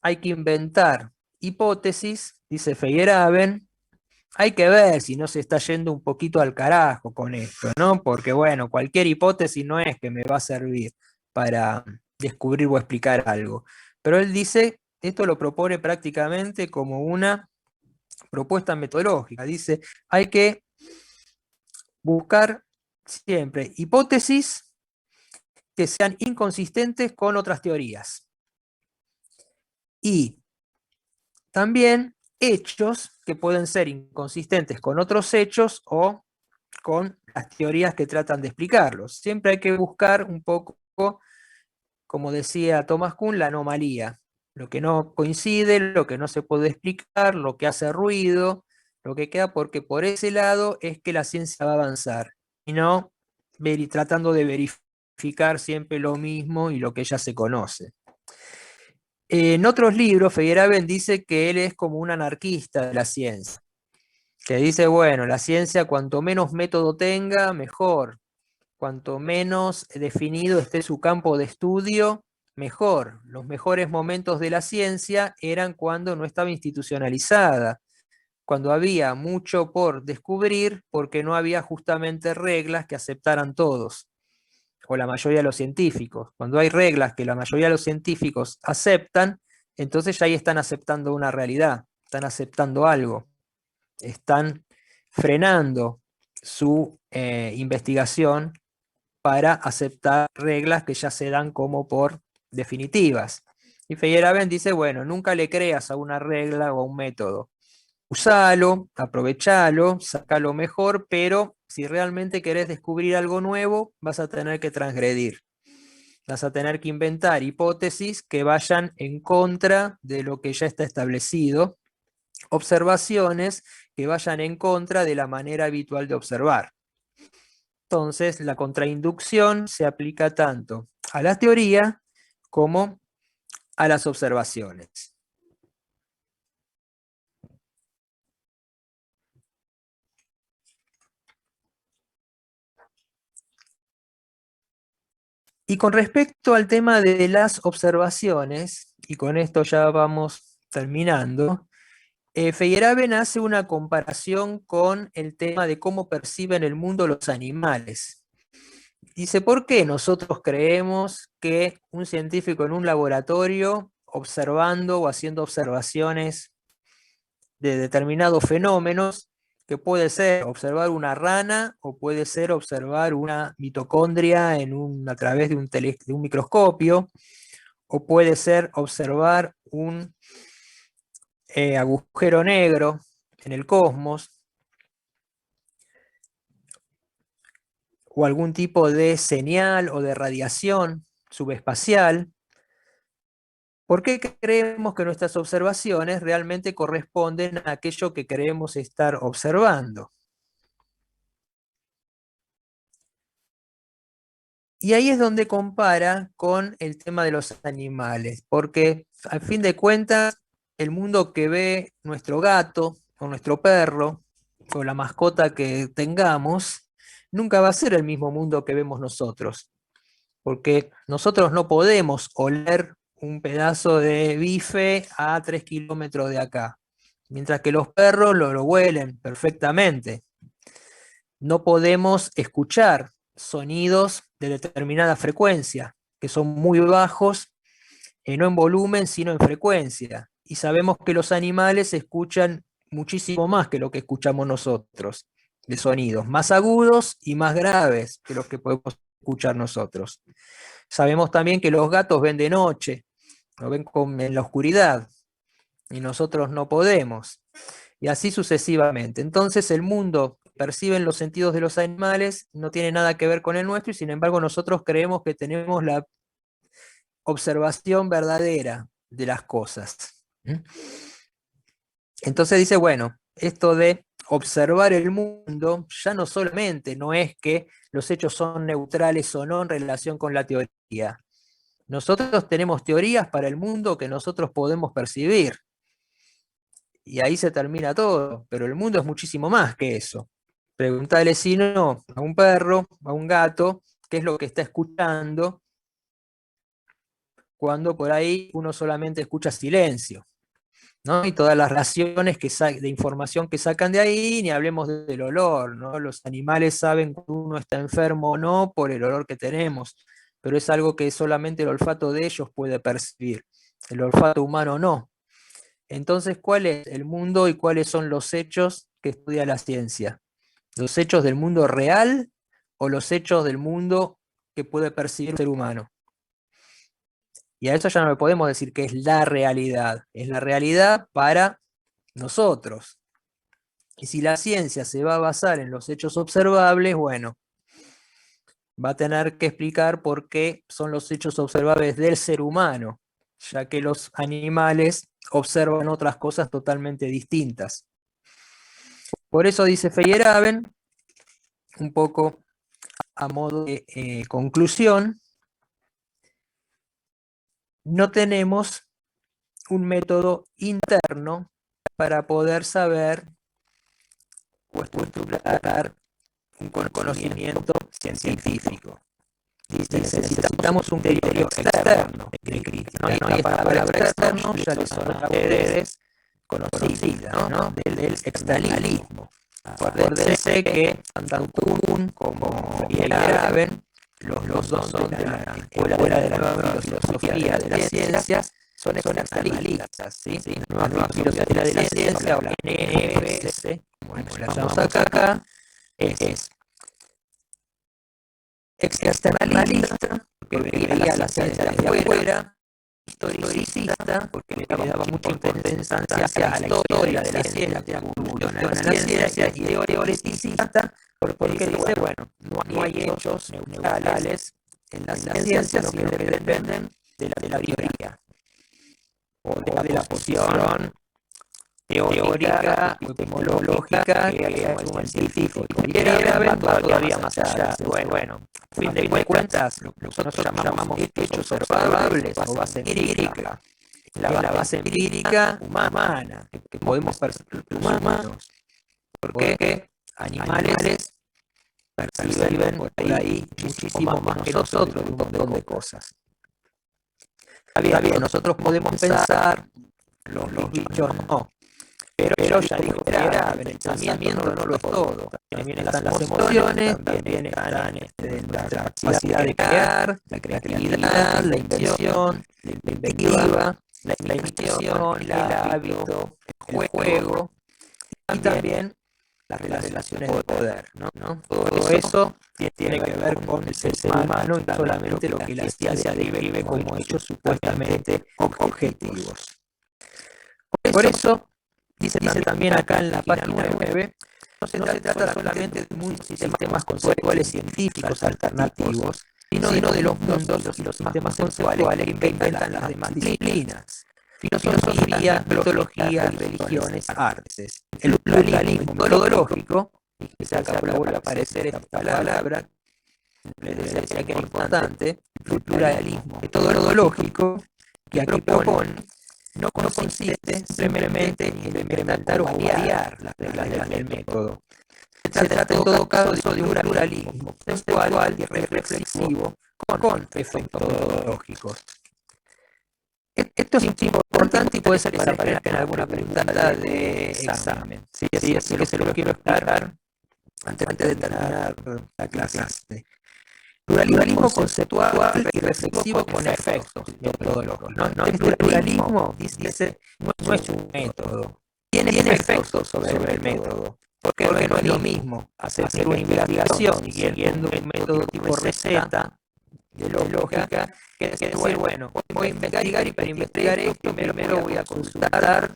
hay que inventar hipótesis, dice Feyerabend. Hay que ver si no se está yendo un poquito al carajo con esto, ¿no? Porque, bueno, cualquier hipótesis no es que me va a servir para descubrir o explicar algo. Pero él dice, esto lo propone prácticamente como una propuesta metodológica. Dice, hay que buscar siempre hipótesis que sean inconsistentes con otras teorías. Y también hechos que pueden ser inconsistentes con otros hechos o con las teorías que tratan de explicarlos. Siempre hay que buscar un poco, como decía Thomas Kuhn, la anomalía. Lo que no coincide, lo que no se puede explicar, lo que hace ruido, lo que queda, porque por ese lado es que la ciencia va a avanzar, y no tratando de verificar siempre lo mismo y lo que ya se conoce. En otros libros, Feyerabend dice que él es como un anarquista de la ciencia, que dice, bueno, la ciencia cuanto menos método tenga, mejor. Cuanto menos definido esté su campo de estudio, mejor. Los mejores momentos de la ciencia eran cuando no estaba institucionalizada, cuando había mucho por descubrir, porque no había justamente reglas que aceptaran todos, o la mayoría de los científicos. Cuando hay reglas que la mayoría de los científicos aceptan, entonces ya ahí están aceptando una realidad, están aceptando algo, están frenando su investigación para aceptar reglas que ya se dan como por definitivas. Y Feyerabend dice, bueno, nunca le creas a una regla o a un método. Usalo, aprovechalo, sacalo mejor, pero si realmente querés descubrir algo nuevo, vas a tener que transgredir. Vas a tener que inventar hipótesis que vayan en contra de lo que ya está establecido, observaciones que vayan en contra de la manera habitual de observar. Entonces, la contrainducción se aplica tanto a la teoría como a las observaciones. Y con respecto al tema de las observaciones, y con esto ya vamos terminando, Feyerabend hace una comparación con el tema de cómo perciben el mundo los animales. Dice, ¿por qué nosotros creemos que un científico en un laboratorio, observando o haciendo observaciones de determinados fenómenos, que puede ser observar una rana o puede ser observar una mitocondria a través de un microscopio, o puede ser observar un agujero negro en el cosmos, o algún tipo de señal o de radiación subespacial? ¿Por qué creemos que nuestras observaciones realmente corresponden a aquello que creemos estar observando? Y ahí es donde compara con el tema de los animales, porque al fin de cuentas, el mundo que ve nuestro gato o nuestro perro, o la mascota que tengamos, nunca va a ser el mismo mundo que vemos nosotros, porque nosotros no podemos oler un pedazo de bife a 3 kilómetros de acá, mientras que los perros lo huelen perfectamente. No podemos escuchar sonidos de determinada frecuencia, que son muy bajos, no en volumen, sino en frecuencia. Y sabemos que los animales escuchan muchísimo más que lo que escuchamos nosotros, de sonidos más agudos y más graves que los que podemos escuchar nosotros. Sabemos también que los gatos ven de noche, lo ven en la oscuridad, y nosotros no podemos. Y así sucesivamente. Entonces el mundo perciben los sentidos de los animales, no tiene nada que ver con el nuestro, y sin embargo nosotros creemos que tenemos la observación verdadera de las cosas. Entonces dice, bueno, esto de observar el mundo ya no solamente no es que los hechos son neutrales o no en relación con la teoría. Nosotros tenemos teorías para el mundo que nosotros podemos percibir. Y ahí se termina todo, pero el mundo es muchísimo más que eso. Preguntale si no a un perro, a un gato, qué es lo que está escuchando, cuando por ahí uno solamente escucha silencio, ¿no? Y todas las raciones de información que sacan de ahí, ni hablemos del olor, ¿no? Los animales saben cuando uno está enfermo o no por el olor que tenemos, pero es algo que solamente el olfato de ellos puede percibir, el olfato humano no. Entonces, ¿cuál es el mundo y cuáles son los hechos que estudia la ciencia? ¿Los hechos del mundo real o los hechos del mundo que puede percibir el ser humano? Y a eso ya no le podemos decir que es la realidad para nosotros. Y si la ciencia se va a basar en los hechos observables, bueno, va a tener que explicar por qué son los hechos observables del ser humano, ya que los animales observan otras cosas totalmente distintas. Por eso dice Feyerabend, un poco a modo de conclusión, no tenemos un método interno para poder saber o estructurar un conocimiento científico. Dice, necesitamos un criterio externo de crítica, ¿no? Y esta palabra externo ya les son a ustedes conocida, ¿no? Del externalismo. Acuérdense que tanto Kuhn como Feyerabend, los dos son de la escuela de la nueva filosofía de las ciencias, son externalistas, ¿sí? La nueva filosofía de la ciencia, o la NFS, como la llamamos acá, es externalista, porque veía la ciencia de afuera, historicista, porque le daba mucha importancia a la historia de la ciencia, de la evolución de la ciencia, y teoreticista, porque dice, bueno, no hay hechos neutrales en la ciencia, sino que dependen de la teoría, o de la posición teórica, epistemológica, que hay un científico, y va todavía más allá. Bueno, a fin de cuentas, lo que nosotros llamamos hechos observables o base empírica, la base empírica humana, que podemos percibir humanos, porque animales perciben por ahí muchísimo más que nosotros un montón de cosas. Está bien, nosotros podemos pensar, los bichos no. Pero ya dijo que el pensamiento no lo es todo. También están las emociones, también están la capacidad de crear, la creatividad, la invención, la inventiva, la imitación, el hábito, el juego, y también las relaciones de poder, ¿no? Todo eso tiene que ver con el ser humano y solamente lo que la ciencia describe como hechos supuestamente objetivos. Por eso, dice también acá en la página 9, no se trata solamente de muchos sistemas conceptuales científicos alternativos, sino de los mundos y los sistemas conceptuales que inventan las demás disciplinas. Filosofía, mitología, religiones, artes. El pluralismo metodológico, y que acá vuelve a aparecer esta palabra, les decía que era importante, el pluralismo metodológico, que aquí propone, no consiste simplemente en implementar o variar las reglas del método, Se trata en todo caso de un pluralismo conceptual y reflexivo con efectos metodológicos. Esto es importante y puede ser para aparezca en alguna pregunta de examen. Sí, así que se lo quiero explicar antes de terminar la clase. Pluralismo conceptual y reflexivo con efectos metodológicos. No es pluralismo, dice, no es un método. Tiene efectos sobre el método. Porque no es lo mismo hacer una investigación siguiendo un método tipo receta de lógica que decir, bueno, voy a investigar y para investigar esto primero voy a consultar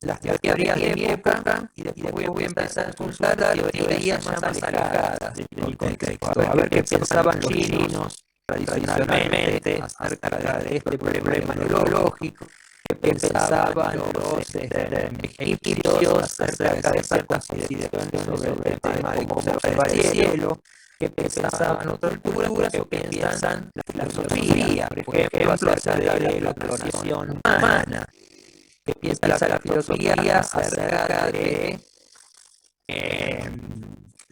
las teorías de mi época y después voy a empezar a consultar teorías más alejadas del contexto, a ver qué pensaban los chinos tradicionalmente acerca de este problema neurológico, qué pensaban los egipcios acerca de ciertas consideraciones sobre el tema de cómo observar el cielo, qué pensaban otras culturas, qué piensan la filosofía, por ejemplo, acerca de la clonación humana, qué piensa la filosofía acerca de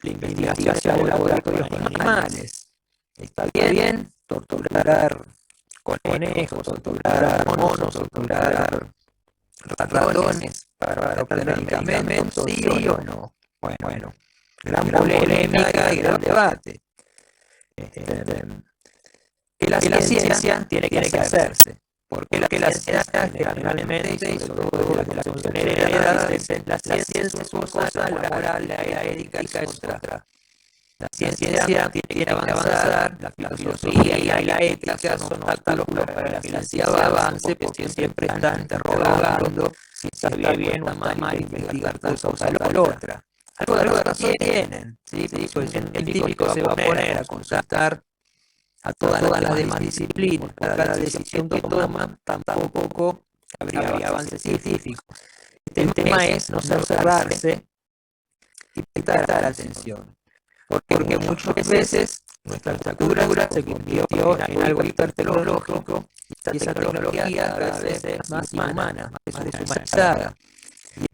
la investigación en laboratorios con animales. ¿Está bien? Torturar conejos, torturar monos, torturar ratones para obtener medicamentos, ¿sí o no? Bueno, gran polémica y gran debate. Que la ciencia tiene que hacerse. Porque la ciencia generalmente, y sobre todo desde la cuestión heredada, dicen la ciencia es una cosa, la moral, la ética es otra. La ciencia tiene que avanzar, la filosofía y la ética son obstáculos para que la ciencia avance, porque siempre están interrogando si está bien o está mal investigar tal cosa o la otra. Algo de razón tienen, ¿sí? El científico se va a poner a consultar a todas las demás disciplinas, cada decisión que toma, tampoco habría avance científico. El tema es no cerrarse y prestar atención. Porque muchas veces nuestra cultura se convirtió en algo hipertecnológico y esa tecnología cada vez es más humana, más deshumanizada.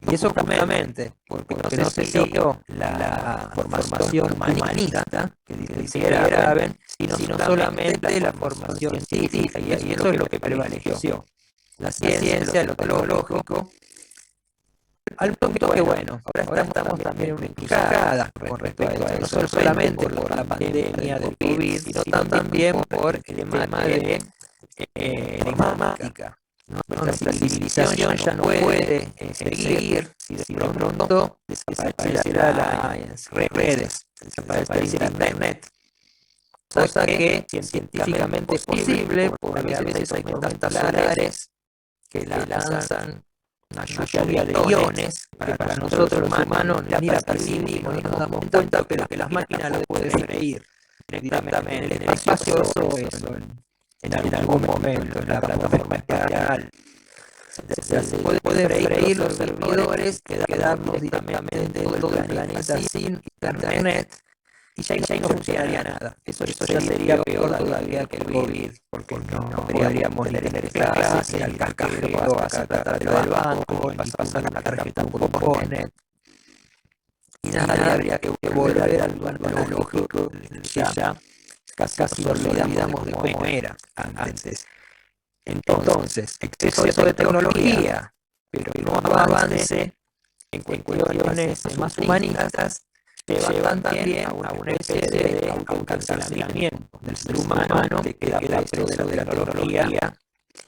Y eso justamente porque no se siguió la formación humanista que dijera Graben, sino solamente la formación científica, y eso es lo que prevaleció. La ciencia, lo tecnológico, al punto que bueno, ahora estamos también en una encrucijada con respecto a eso, no solamente por la pandemia del COVID, sino también por el tema de la informática. Nuestra civilización ya no puede seguir si de pronto desapareciera las redes, desapareciera Internet. Cosa que científicamente es posible, porque a veces hay tormentas solares que lanzan una lluvia de iones que para nosotros los humanos ni la percibimos, ni nos damos cuenta, pero que las máquinas lo pueden freír directamente en el espacio o eso en algún momento en la plataforma espacial. Se puede freír los servidores, quedarnos directamente en todo el planeta sin internet y ya no funcionaría nada. Eso ya sería peor todavía que el COVID, porque no podríamos tener clases, ir al cajero a sacar plata del banco, ni pasar una tarjeta por internet. Y nada, habría que volver al analógico, ya casi nos olvidamos de cómo era antes. Entonces, exceso de tecnología, pero no avance en cuestiones más humanistas, llevan también a una especie de autocancelamiento del ser humano que queda preso de la tecnología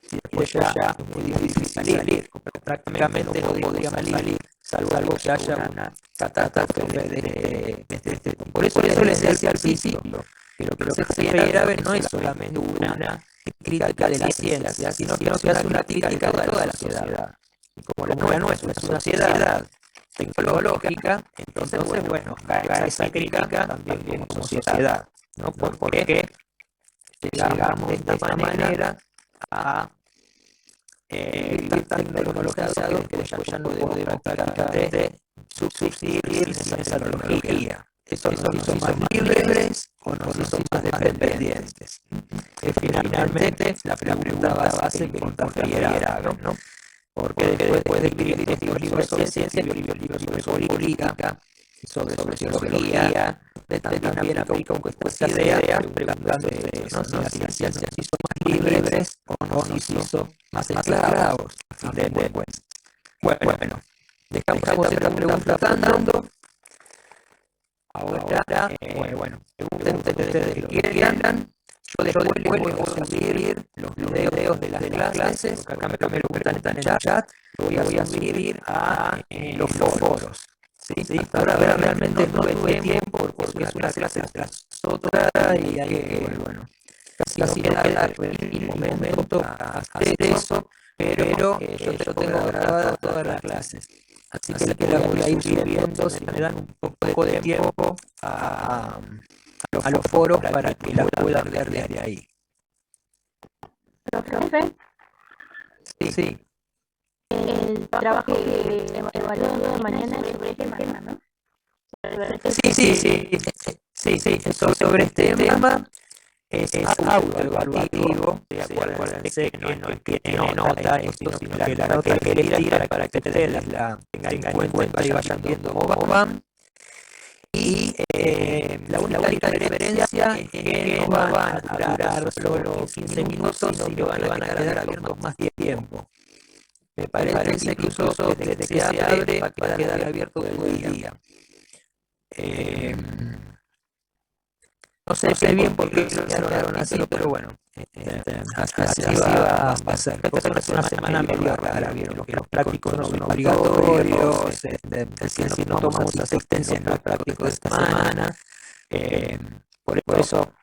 y después ya es muy difícil salir. Prácticamente no podríamos salir, salvo que haya una catástrofe de este tipo. Por eso les decía al principio que lo que se refiere no es solamente una crítica de la ciencia, sino que se hace una crítica de toda la sociedad. Y como la nuestra es una sociedad tecnológica, entonces bueno, cae esa crítica también como sociedad, ¿no? Porque llegamos de esta manera a vivir tan tecnologizados que después ya no podemos prácticamente subsistir sin esa tecnología. Eso nos hizo más libres o nos hizo más dependientes. Finalmente, la pregunta base que contaría, ¿no? Porque después de escribir estos libros sobre ciencia, escribió libros sobre política, sobre sociología, también aplica un poco estas ideas, preguntando ¿no? si las ciencias se hizo más libres o no se hizo más esclavos. Bueno, dejamos esta pregunta flotando. Ahora, bueno, pregunten ustedes lo que quieran. Yo después les voy a subir los videos de las clases, acá me preguntan en el chat, lo voy a subir a los foros. ¿Sí? Ahora realmente no tuve tiempo porque es una clase tras otra y hay que, bueno, casi no queda el momento para hacer eso, pero yo tengo grabadas todas las clases. Así que las voy a ir subiendo, si me dan un poco de tiempo, a los foros para que las puedan ver desde ahí. Profe, Sí. el trabajo que evaluamos mañana es sobre este tema, ¿no? Sí. Sobre este tema es autoevaluativo. Acuérdense que no tiene nota, sino que la nota que le tira para que ustedes la tengan en cuenta y vayan viendo cómo van. Y la única diferencia es que no van a durar solo 15 minutos, sino que van a quedar abiertos más tiempo. Me parece que incluso desde que se abre va a quedar abierto todo el día. No sé bien por qué lo hicieron así, pero bueno, así va a ser. Esta es una semana medio rara, vieron, porque los prácticos no son obligatorios, si no tomamos asistencia en los prácticos de esta semana, por eso